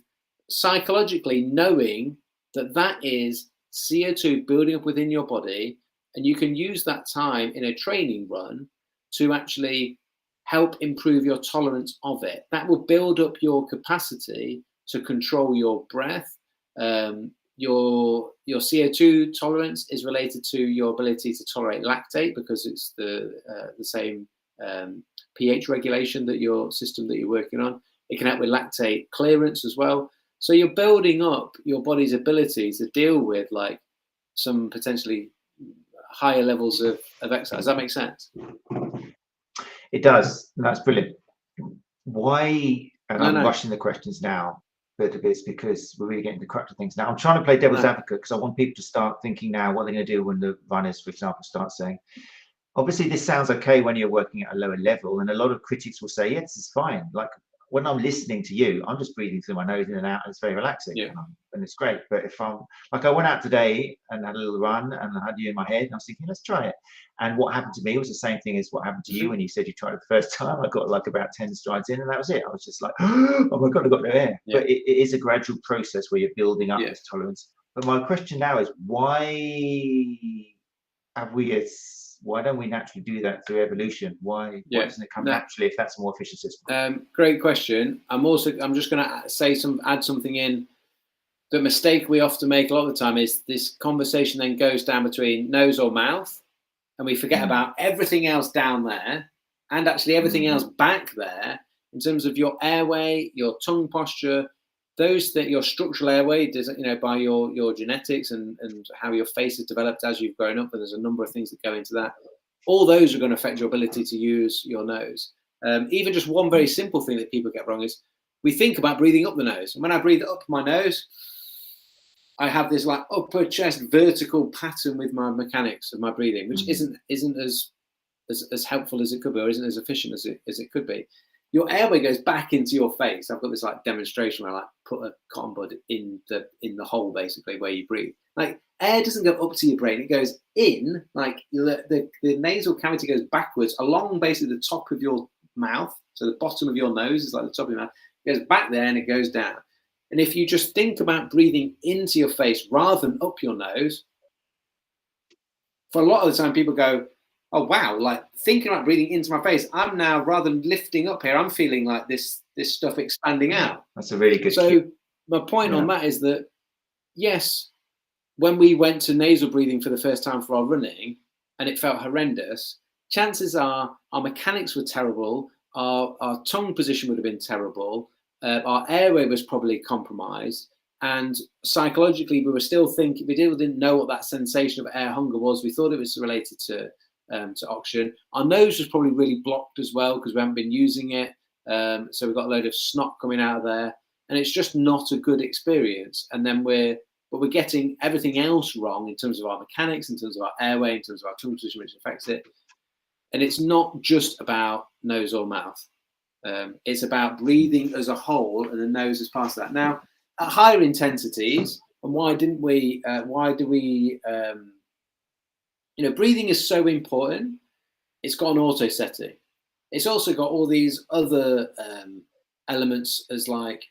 psychologically knowing that that is CO2 building up within your body, and you can use that time in a training run to actually help improve your tolerance of it. That will build up your capacity to control your breath. Your CO2 tolerance is related to your ability to tolerate lactate, because it's the same pH regulation that your system that you're working on. It can help with lactate clearance as well. So you're building up your body's ability to deal with like some potentially higher levels of exercise. Does that make sense?
It does. That's brilliant. Why? And I'm rushing the questions now, but it's because we're really getting to the crux of things now. I'm trying to play devil's advocate because I want people to start thinking now what they're going to do when the runners, for example, start saying, obviously this sounds okay when you're working at a lower level, and a lot of critics will say, yeah, this is fine. Like when I'm listening to you, I'm just breathing through my nose in and out, and it's very relaxing, and it's great. But if I'm like, I went out today and had a little run, and I had you in my head, and I was thinking, let's try it. And what happened to me was the same thing as what happened to you when you said you tried it the first time. I got like about 10 strides in, and that was it. I was just like, oh my God, I got no air. But it is a gradual process where you're building up this tolerance. But my question now is, why don't we naturally do that through evolution? Why doesn't it come naturally if that's a more efficient system?
Great question. I'm just going to add something in. The mistake we often make a lot of the time is this conversation then goes down between nose or mouth, and we forget about everything else down there, and actually everything else back there in terms of your airway, your tongue posture, your structural airway, by your genetics and how your face is developed as you've grown up. And there's a number of things that go into that. All those are going to affect your ability to use your nose. Even just one very simple thing that people get wrong is we think about breathing up the nose. And when I breathe up my nose, I have this like upper chest vertical pattern with my mechanics of my breathing, which isn't as helpful as it could be, or isn't as efficient as it could be. Your airway goes back into your face. I've got this like demonstration where I like put a cotton bud in the hole basically where you breathe. Like air doesn't go up to your brain; it goes in. Like the nasal cavity goes backwards along basically the top of your mouth. So the bottom of your nose is like the top of your mouth. It goes back there and it goes down. And if you just think about breathing into your face rather than up your nose, for a lot of the time people go, oh wow, like thinking about breathing into my face, I'm now, rather than lifting up here, I'm feeling like this stuff expanding out.
That's a really good
So my point on that is that, yes, when we went to nasal breathing for the first time for our running and it felt horrendous, chances are our mechanics were terrible, our tongue position would have been terrible, our airway was probably compromised, and psychologically we were still thinking, we didn't know what that sensation of air hunger was. We thought it was related to oxygen. Our nose was probably really blocked as well because we haven't been using it. So we've got a load of snot coming out of there, and it's just not a good experience. And then we're getting everything else wrong in terms of our mechanics, in terms of our airway, in terms of our tongue position, which affects it. And it's not just about nose or mouth. It's about breathing as a whole, and the nose is part of that. Now, at higher intensities, and why do we breathing is so important. It's got an auto setting. It's also got all these other elements as like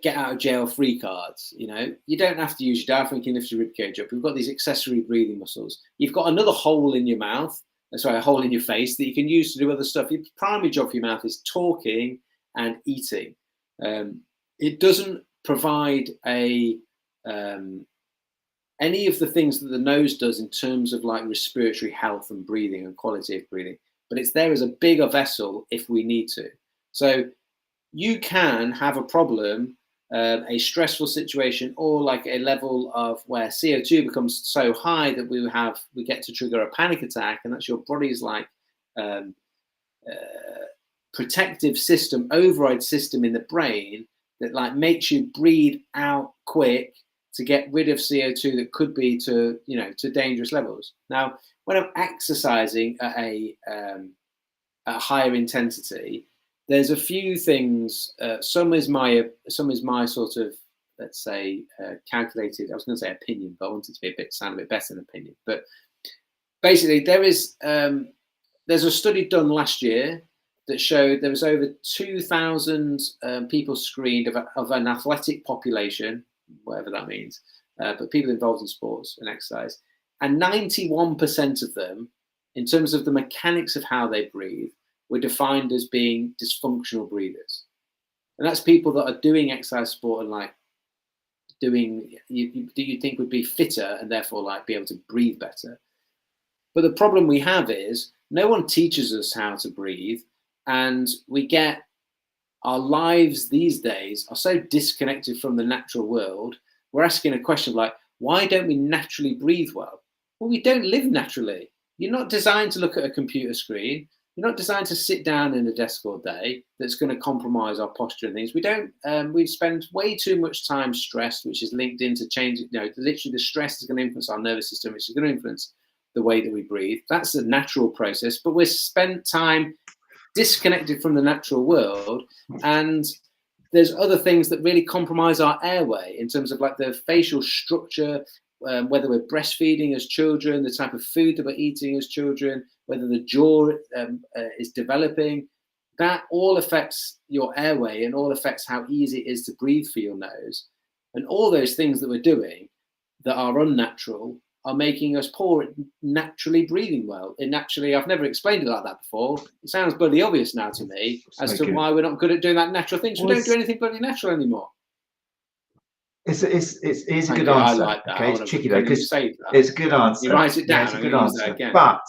get out of jail free cards. You don't have to use your diaphragm, you can lift your rib cage up. We've got these accessory breathing muscles. You've got another hole in your mouth, a hole in your face that you can use to do other stuff. Your primary job for your mouth is talking and eating. It doesn't provide a any of the things that the nose does in terms of like respiratory health and breathing and quality of breathing, but it's there as a bigger vessel if we need to. So you can have a problem, a stressful situation, or like a level of where CO2 becomes so high that we get to trigger a panic attack, and that's your body's like protective system, override system in the brain that like makes you breathe out quick to get rid of CO2 that could be to dangerous levels. Now, when I'm exercising at a higher intensity, there's a few things. Some is my sort of, let's say, calculated. I was going to say opinion, but I wanted to be sound a bit better than opinion. But basically, there's a study done last year that showed there was over 2,000 people screened of an athletic population, whatever that means, but people involved in sports and exercise, and 91% of them, in terms of the mechanics of how they breathe, were defined as being dysfunctional breathers. And that's people that are doing exercise sport and like doing, you think would be fitter and therefore like be able to breathe better. But the problem we have is no one teaches us how to breathe, and we get our lives these days are so disconnected from the natural world. We're asking a question like, why don't we naturally breathe well? Well, we don't live naturally. You're not designed to look at a computer screen. You're not designed to sit down in a desk all day. That's going to compromise our posture and things. We don't. We spend way too much time stressed, which is linked into changing. Literally, the stress is going to influence our nervous system, which is going to influence the way that we breathe. That's a natural process. But we're spent time disconnected from the natural world, and there's other things that really compromise our airway in terms of like the facial structure, whether we're breastfeeding as children, the type of food that we're eating as children, whether the jaw is developing. That all affects your airway and all affects how easy it is to breathe for your nose. And all those things that we're doing that are unnatural are making us poor at naturally breathing well. And naturally, I've never explained it like that before. It sounds bloody obvious now to me as to why we're not good at doing that natural thing. So we don't do anything bloody natural anymore.
It's a good answer.
I like that.
Okay, it's tricky though because it's a good answer.
You write it down.
Yeah, it's a good answer. But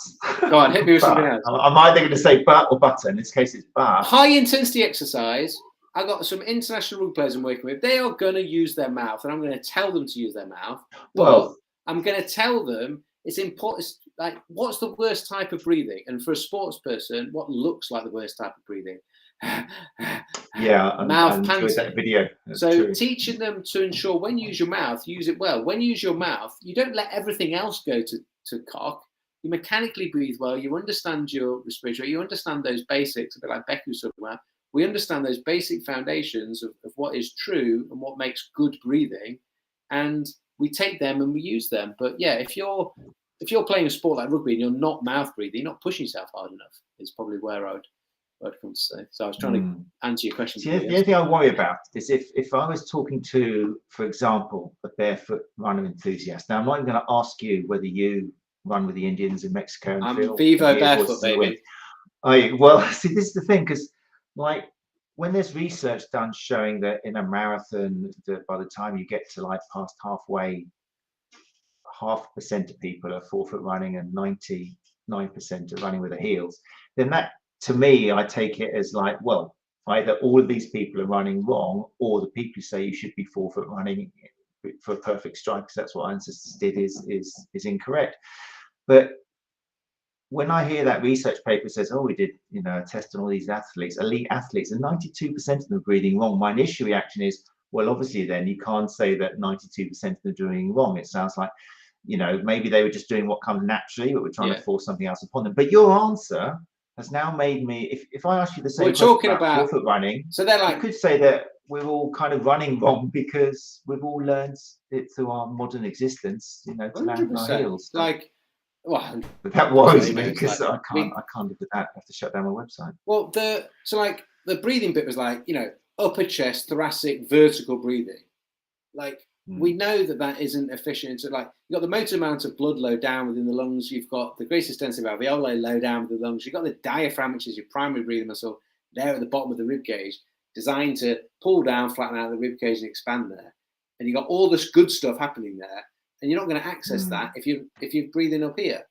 go on, hit me with something else.
I'm either going to say but or butter. In this case, it's but.
High intensity exercise. I got some international rugby players I'm working with. They are going to use their mouth, and I'm going to tell them to use their mouth. Well, I'm going to tell them it's important. Like, what's the worst type of breathing? And for a sports person, what looks like the worst type of breathing?
Yeah,
mouth panting.
That video. That's
so
true.
Teaching them to ensure when you use your mouth, use it well. When you use your mouth, you don't let everything else go to cock. You mechanically breathe well. You understand your respiratory. You understand those basics, a bit like Becky was talking about. We understand those basic foundations of what is true and what makes good breathing, and we take them and we use them. But yeah, if you're playing a sport like rugby and you're not mouth breathing, you're not pushing yourself hard enough. Is probably where I'd come to say. So I was trying to answer your question.
See, the only thing I worry about is if I was talking to, for example, a barefoot runner enthusiast. Now I'm not even going to ask you whether you run with the Indians in Mexico. And
I'm Vivo barefoot, baby.
Well, see, this is the thing, because like when there's research done showing that in a marathon, that by the time you get to like past halfway, 0.5% of people are forefoot running and 99% are running with their heels, then that, to me, I take it as like, well, either all of these people are running wrong, or the people who say you should be forefoot running for a perfect strike, because that's what our ancestors did, is incorrect. But when I hear that research paper says, oh, we did a test on all these athletes, elite athletes, and 92% of them are breathing wrong, my initial reaction is, well, obviously then you can't say that 92% of them are doing wrong. It sounds like, maybe they were just doing what comes naturally, but we're trying to force something else upon them. But your answer has now made me, if I ask you the same question about forefoot running,
so they're like,
you could say that we're all kind of running wrong because we've all learned it through our modern existence, to land on our heels.
Like, well,
but that worries me because I can't live with that. I have to shut down my website.
Well, the breathing bit was like, upper chest, thoracic, vertical breathing. Like, we know that isn't efficient. So, like, you've got the motor amount of blood low down within the lungs. You've got the greatest extensive alveoli low down with the lungs. You've got the diaphragm, which is your primary breathing muscle, there at the bottom of the rib cage, designed to pull down, flatten out the rib cage and expand there. And you've got all this good stuff happening there. and you're not going to access that if you're breathing up here.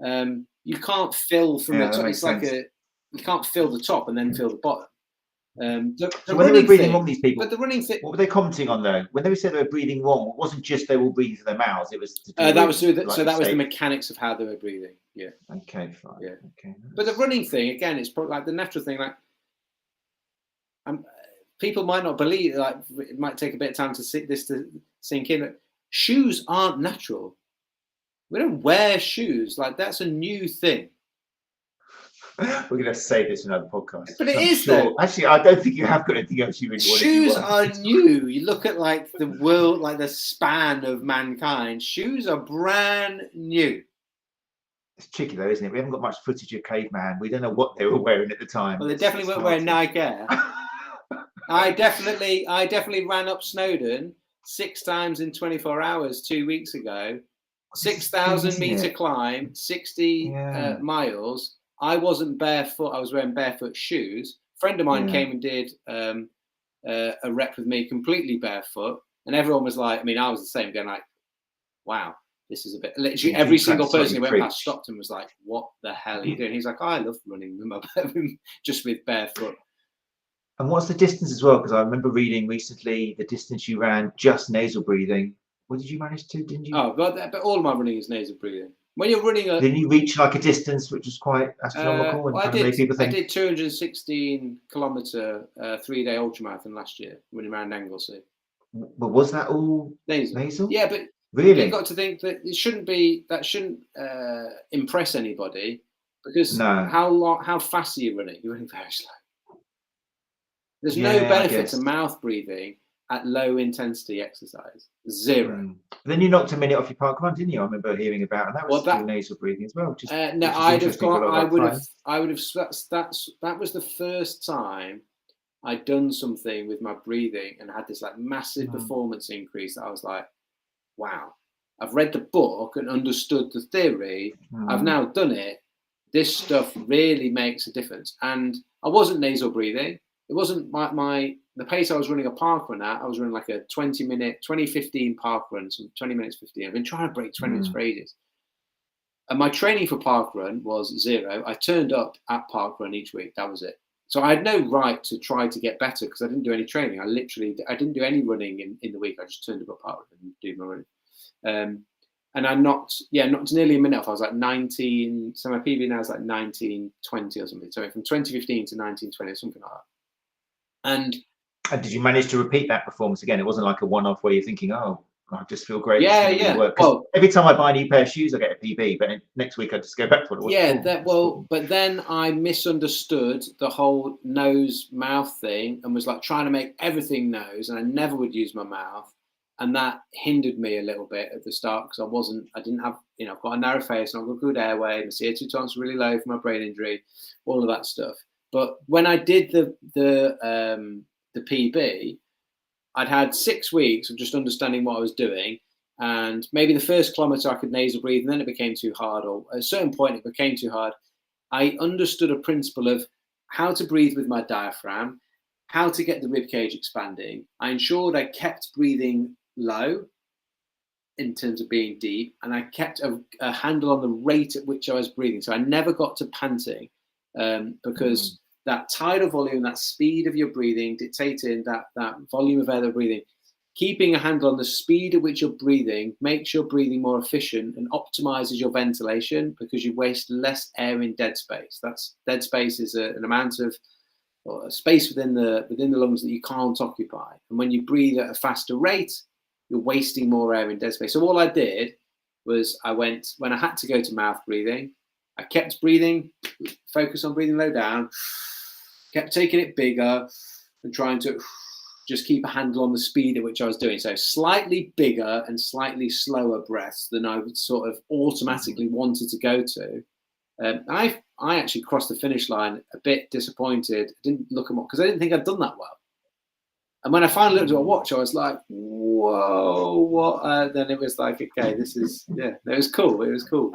You can't fill from the top. It's like you can't fill the top and then fill the bottom.
So when they were breathing wrong, these people,
but the running thing,
what were they commenting on though? When they said they were breathing wrong, it wasn't just they were breathing through their mouths. It was to do
that was
with,
so that was the mechanics of how they were breathing. Yeah.
Okay, fine.
Yeah.
Okay.
But the running thing again, it's probably like the natural thing. Like, people might not believe. Like, it might take a bit of time to sink in. Shoes aren't natural. We don't wear shoes. Like, that's a new thing.
We're going to save this in another podcast.
But it is sure.
Actually, I don't think you have got anything else you really want to do.
Shoes are new. You look at like the world, like the span of mankind. Shoes are brand new.
It's tricky though, isn't it? We haven't got much footage of Caveman. We don't know what they were wearing at the time.
Well, they definitely weren't wearing Nike Air. I definitely ran up Snowdon 6 times in 24 hours 2 weeks ago. 6,000 meter climb, 60 miles. I wasn't barefoot. I was wearing barefoot shoes. A friend of mine came and did a rep with me completely barefoot, and everyone was like, I mean, I was the same, going like, wow, this is a bit. Literally, every single person who went past stopped and was like, what the hell are you doing? He's like, oh, I love running just with barefoot.
And what's the distance as well? Because I remember reading recently the distance you ran just nasal breathing. What did you manage to? Didn't you?
Oh, but all of my running is nasal breathing. When you're running
then you reach like a distance which was quite astronomical and kind of made people think.
I did 216 kilometre 3-day ultramarathon last year running around Anglesey.
But was that all nasal?
Yeah, but
really,
you've got to think that it shouldn't be. That shouldn't impress anybody, because how fast are you running? You're running very slow. There's no benefit to mouth breathing at low intensity exercise. Zero.
Then you knocked a minute off your park run, didn't you? I remember hearing about, and that was through nasal breathing as well. Just,
no, I'd have gone. I would have. That was the first time I'd done something with my breathing and had this like massive performance increase. That I was like, wow, I've read the book and understood the theory. I've now done it. This stuff really makes a difference. And I wasn't nasal breathing. It wasn't the pace I was running a park run at. I was running like a 20-15 park run, so 20 minutes 15. I've been trying to break 20 minutes for ages. And my training for park run was 0. I turned up at park run each week. That was it. So I had no right to try to get better because I didn't do any training. I didn't do any running in the week. I just turned up at park run and did my running. And I knocked nearly a minute off. I was like 19. So my PB now is like 19:20 or something. So from 2015 to 19:20 or something like that. And
did you manage to repeat that performance again? It wasn't like a one-off where you're thinking, "Oh, I just feel great."
Yeah.
Well, every time I buy a new pair of shoes, I get a PB, but next week I just go back to what it was.
Yeah, but then I misunderstood the whole nose-mouth thing and was like trying to make everything nose, and I never would use my mouth, and that hindered me a little bit at the start because I didn't have, I've got a narrow face, and I've got good airway, my CO2 tolerance is really low for my brain injury, all of that stuff. But when I did the PB, I'd had 6 weeks of just understanding what I was doing, and maybe the first kilometre I could nasal breathe, and then it became too hard, or at a certain point it became too hard. I understood a principle of how to breathe with my diaphragm, how to get the rib cage expanding. I ensured I kept breathing low in terms of being deep, and I kept a handle on the rate at which I was breathing. So I never got to panting. Because that tidal volume, that speed of your breathing, dictating that volume of air they're breathing, keeping a handle on the speed at which you're breathing makes your breathing more efficient and optimizes your ventilation because you waste less air in dead space. That's dead space is an amount of space within the lungs that you can't occupy. And when you breathe at a faster rate, you're wasting more air in dead space. So all I did was when I had to go to mouth breathing, I kept breathing, focus on breathing low down, kept taking it bigger and trying to just keep a handle on the speed at which I was doing. So slightly bigger and slightly slower breaths than I would sort of automatically wanted to go to. I actually crossed the finish line a bit disappointed. I didn't look at because I didn't think I'd done that well. And when I finally looked at my watch, I was like, whoa, what? Then it was like, okay, this is, it was cool. It was cool.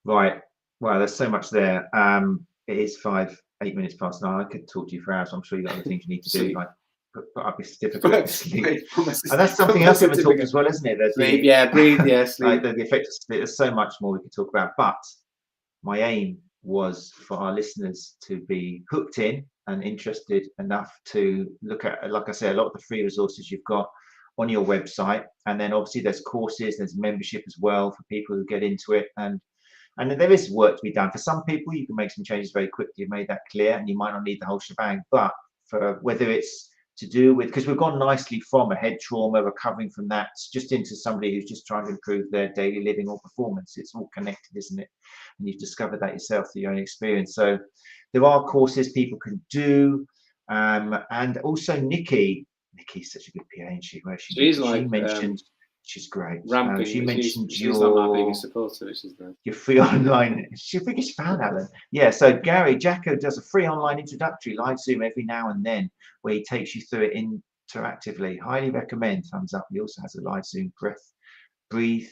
Right. Well, there's so much there. It is 8 minutes past 9. I could talk to you for hours. I'm sure you've got other things you need to do, like put up your certificate to sleep.
And
And that's something else we haven't talked as well, isn't it? There's
sleep, yeah, breathe, yeah, sleep.
like the effect of sleep. There's so much more we could talk about. But my aim was for our listeners to be hooked in and interested enough to look at, like I say, a lot of the free resources you've got on your website. And then obviously there's courses, there's membership as well for people who get into it. And there is work to be done. For some people, you can make some changes very quickly. You've made that clear, and you might not need the whole shebang. But for whether it's to do with, because we've gone nicely from a head trauma, recovering from that, just into somebody who's just trying to improve their daily living or performance. It's all connected, isn't it? And you've discovered that yourself through your own experience. So there are courses people can do. And also Nikki's such a good PA, and she mentioned, she's great.
Ramping.
She mentioned
she's not my biggest supporter, which is
your free online. She's your biggest fan, Alan. Yeah. So Gary Jacko does a free online introductory live Zoom every now and then, where he takes you through it interactively. Highly recommend. Thumbs up. He also has a live Zoom breathe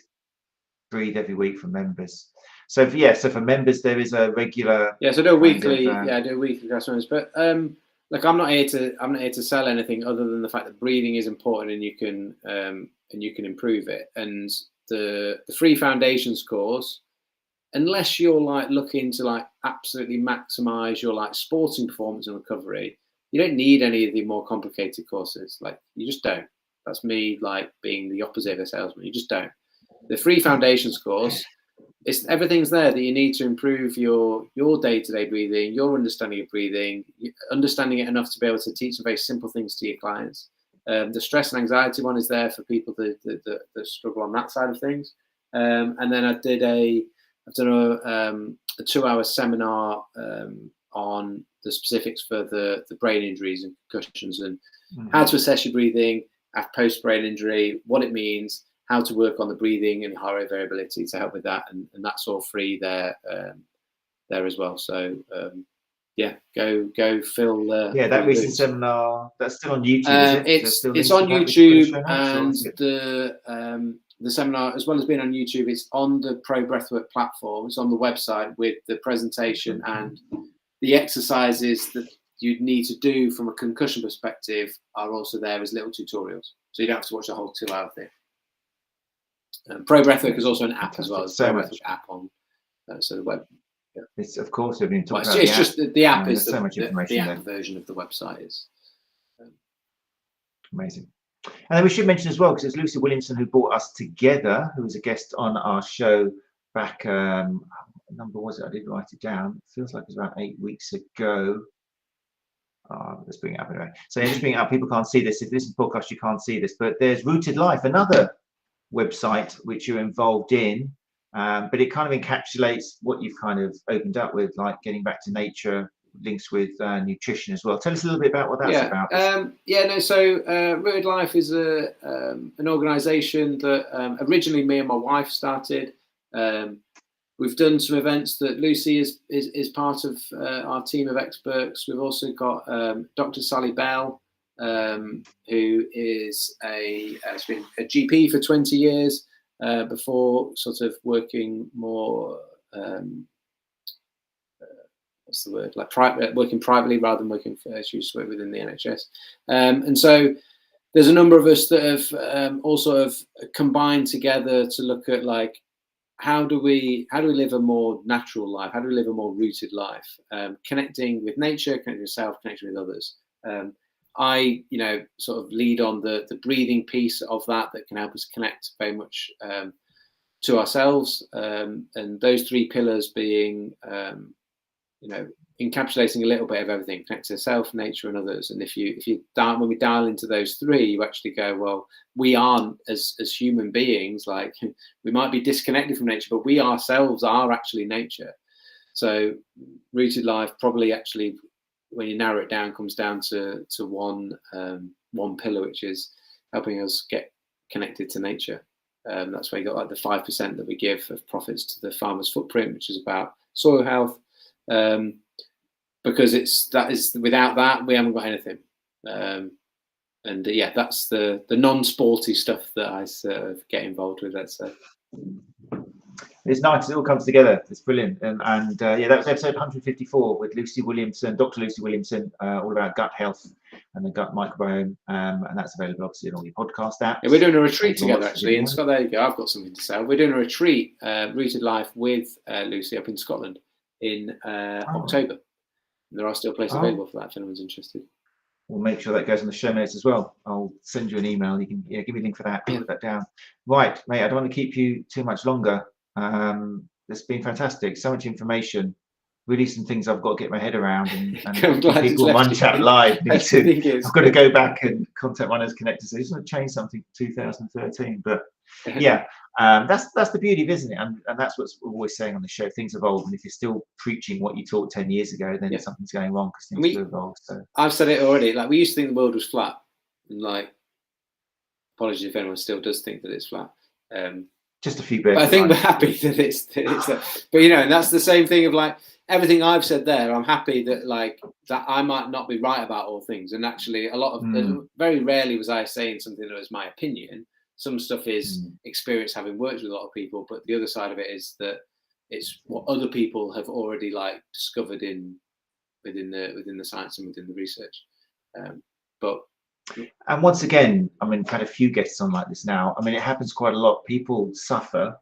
every week for members. So for members, there is a regular.
Yeah. So I do a weekly. I do a weekly customers, but look, I'm not here to sell anything other than the fact that breathing is important, and you can improve it. And the free foundations course, unless you're like looking to like absolutely maximize your like sporting performance and recovery, you don't need any of the more complicated courses. Like, you just don't. That's me like being the opposite of a salesman. You just don't. The free foundations course, everything's there that you need to improve your day-to-day breathing, your understanding of breathing, understanding it enough to be able to teach some very simple things to your clients. The stress and anxiety one is there for people that struggle on that side of things. And then I've done a 2-hour seminar on the specifics for the brain injuries and concussions, and how to assess your breathing after post-brain injury, what it means, how to work on the breathing and heart rate variability to help with that, and that's all free there as well. So go fill.
That recent seminar, that's still on YouTube.
It's on YouTube, and the seminar, as well as being on YouTube, it's on the Pro Breathwork platform. It's on the website with the presentation and the exercises that you'd need to do from a concussion perspective are also there as little tutorials, so you don't have to watch the whole 2-hour thing. Pro Breathwork is also an app as well. There's a Pro Breathwork app on so the web. Yeah.
It's of course we've been talking
about it's just the app is
so much information.
The app version of the website is
amazing. And then we should mention as well, because it's Lucy Williamson who brought us together, who was a guest on our show back. What number was it? I did write it down. It feels like it was about 8 weeks ago. Let's bring it up anyway. So just bring it up. People can't see this. If this is a podcast, you can't see this. But there's Rooted Life, another website which you're involved in, but it kind of encapsulates what you've kind of opened up with, like getting back to nature, links with nutrition as well. Tell us a little bit about what that's about.
So Rooted Life is an organisation that originally me and my wife started. We've done some events that Lucy is part of our team of experts. We've also got Dr. Sally Bell, who is has been a GP for 20 years before sort of working more what's the word, like working privately rather than working for, she used to work within the NHS, and so there's a number of us that have all sort of combined together to look at like how do we live a more natural life, how do we live a more rooted life, connecting with nature, connecting with self, connecting with others. I, sort of lead on the breathing piece of that can help us connect very much to ourselves, and those 3 pillars being, encapsulating a little bit of everything, connect to self, nature, and others. And when we dial into those 3, you actually go, well, we aren't as human beings, like we might be disconnected from nature, but we ourselves are actually nature. So Rooted Life probably actually, when you narrow it down, comes down to one pillar, which is helping us get connected to nature. That's where you got like the 5% that we give of profits to the farmer's footprint, which is about soil health, because without that we haven't got anything. That's the non-sporty stuff that I sort of get involved with. Let's say.
It's nice. It all comes together. It's brilliant. That was episode 154 with Lucy Williamson, Dr. Lucy Williamson, all about gut health. and the gut microbiome, and that's available obviously in all your podcast apps.
Yeah, we're doing a retreat together actually in Scotland. There you go. I've got something to say. We're doing a retreat, Rooted Life with Lucy up in Scotland in October. There are still places available for that if anyone's interested.
We'll make sure that goes on the show notes as well. I'll send you an email. You can give me a link for that. Put that down. Right, mate. I don't want to keep you too much longer. It's been fantastic. So much information. Really, some things I've got to get my head around. And people Run Chat Live. I've got to go back and contact Runners Connected. So it's going to change something 2013. But yeah, that's the beauty of it, isn't it? And that's what we're always saying on the show. Things evolve, and if you're still preaching what you taught 10 years ago, then something's going wrong because things do evolve. So
I've said it already. Like, we used to think the world was flat, and like, apologies if anyone still does think that it's flat.
Just a few bits.
I think we're happy that it's but you know, and that's the same thing of like everything I've said there. I'm happy that like that I might not be right about all things, and actually a lot of very rarely was I saying something that was my opinion. Some stuff is experience, having worked with a lot of people, but the other side of it is that it's what other people have already like discovered within the science and within the research.
And once again, I mean, we've had a few guests on like this now. I mean, it happens quite a lot. People suffer.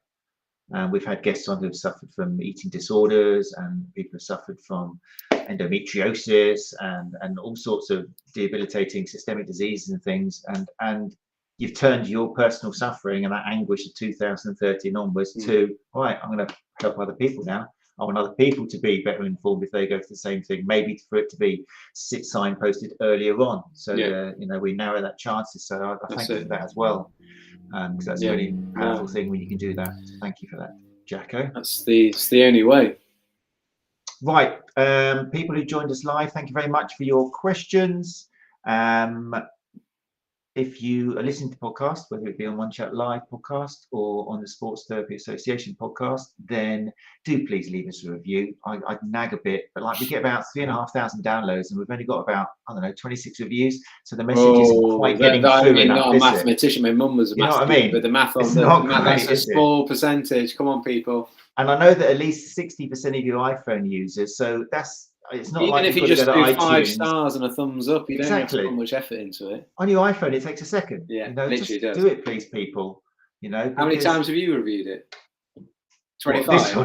We've had guests on who have suffered from eating disorders, and people have suffered from endometriosis and all sorts of debilitating systemic diseases and things. And you've turned your personal suffering and that anguish of 2013 onwards to, right, I'm going to help other people now. I want other people to be better informed if they go for the same thing, maybe for it to be signposted earlier on. So, you know, we narrow that chances. So I thank you for that as well. Because that's a really powerful thing when you can do that. So thank you for that, Jacko.
It's the only way.
Right. People who joined us live, thank you very much for your questions. If you are listening to podcasts, whether it be on One Chat Live podcast or on the Sports Therapy Association podcast, then do please leave us a review. I nag a bit, but like we get about 3,500 downloads and we've only got about, I don't know, 26 reviews. So the message isn't quite getting through enough.
Not a mathematician. My mum was a mathematician. You know what I mean? But the math on that's a small percentage. Come on, people.
And I know that at least 60% of your iPhone users. So it's not
even
like
if you just do 5 stars and a thumbs up, you don't have to put much effort into it.
On your iPhone, it takes a second.
Yeah,
you know,
literally
just
does.
Do it, please, people. You know.
How many times have you reviewed it? 25.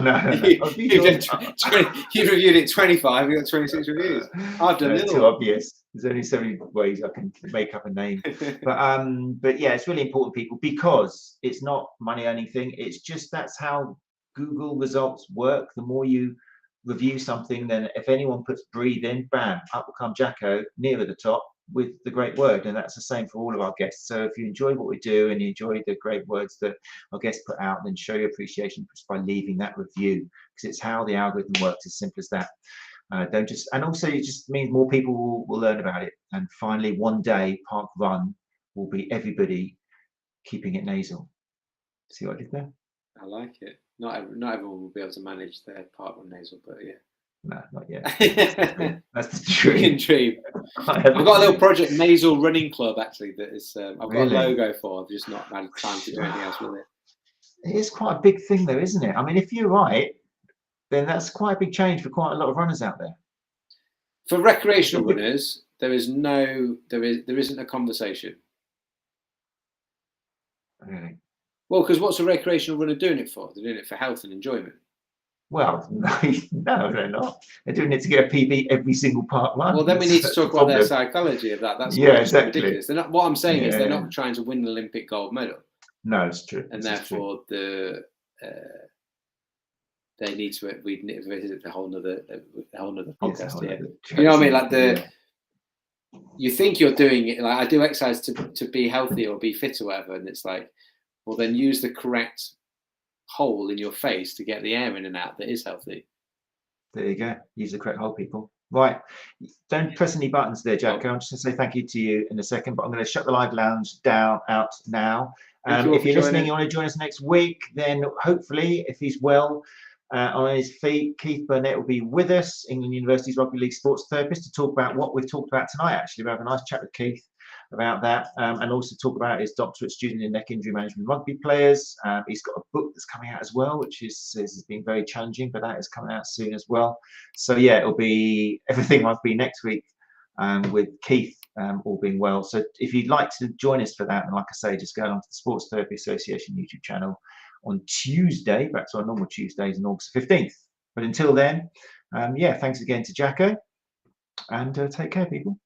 You reviewed it 25. You got 26 reviews. I've done
It's too obvious. There's only so many ways I can make up a name. But yeah, it's really important, people, because it's not money earning thing. It's just that's how Google results work. The more you review something, then if anyone puts breathe in, bam, up will come Jacko nearer the top with the great word. And that's the same for all of our guests. So if you enjoy what we do and you enjoy the great words that our guests put out, then show your appreciation just by leaving that review, because it's how the algorithm works. As simple as that. And also it just means more people will learn about it. And finally, one day Park Run will be everybody keeping it nasal. See what I did there?
I like it. Not everyone will be able to manage their Park Run nasal, but yeah.
No, not yet. That's the dream.
I've got a little project, Nasal Running Club, actually, that is I've got a logo for. I've just not had time to do anything else with it.
It is quite a big thing, though, isn't it? I mean, if you're right, then that's quite a big change for quite a lot of runners out there.
For recreational runners, there isn't a conversation.
Really?
Well, because what's a recreational runner doing it for? They're doing it for health and enjoyment.
Well, no, they're not. They're doing it to get a PB every single Park Run.
Well, then we need to talk about their psychology of that. That's
exactly
ridiculous. They're not. What I'm saying is they're not trying to win the Olympic gold medal.
No, it's true.
And therefore, they need to. We need to visit the whole other podcast. You know what I mean? Like you think you're doing it. Like I do exercise to be healthy or be fit or whatever, and it's like, well, then use the correct hole in your face to get the air in and out that is healthy.
There you go. Use the correct hole, people. Right. Don't press any buttons there, Jacko. I'm just going to say thank you to you in a second, but I'm going to shut the live lounge out now. If you're listening, you want to join us next week, then hopefully, if he's well on his feet, Keith Burnett will be with us, England University's Rugby League sports therapist, to talk about what we've talked about tonight. Actually, we'll have a nice chat with Keith about that, and also talk about his doctorate student in neck injury management rugby players. He's got a book that's coming out as well, which has been very challenging, but that is coming out soon as well. So yeah, it'll be everything must be next week with Keith all being well. So if you'd like to join us for that, and like I say, just go along to the Sports Therapy Association YouTube channel on Tuesday, back to our normal Tuesdays on August 15th. But until then, yeah, thanks again to Jacko, and take care, people.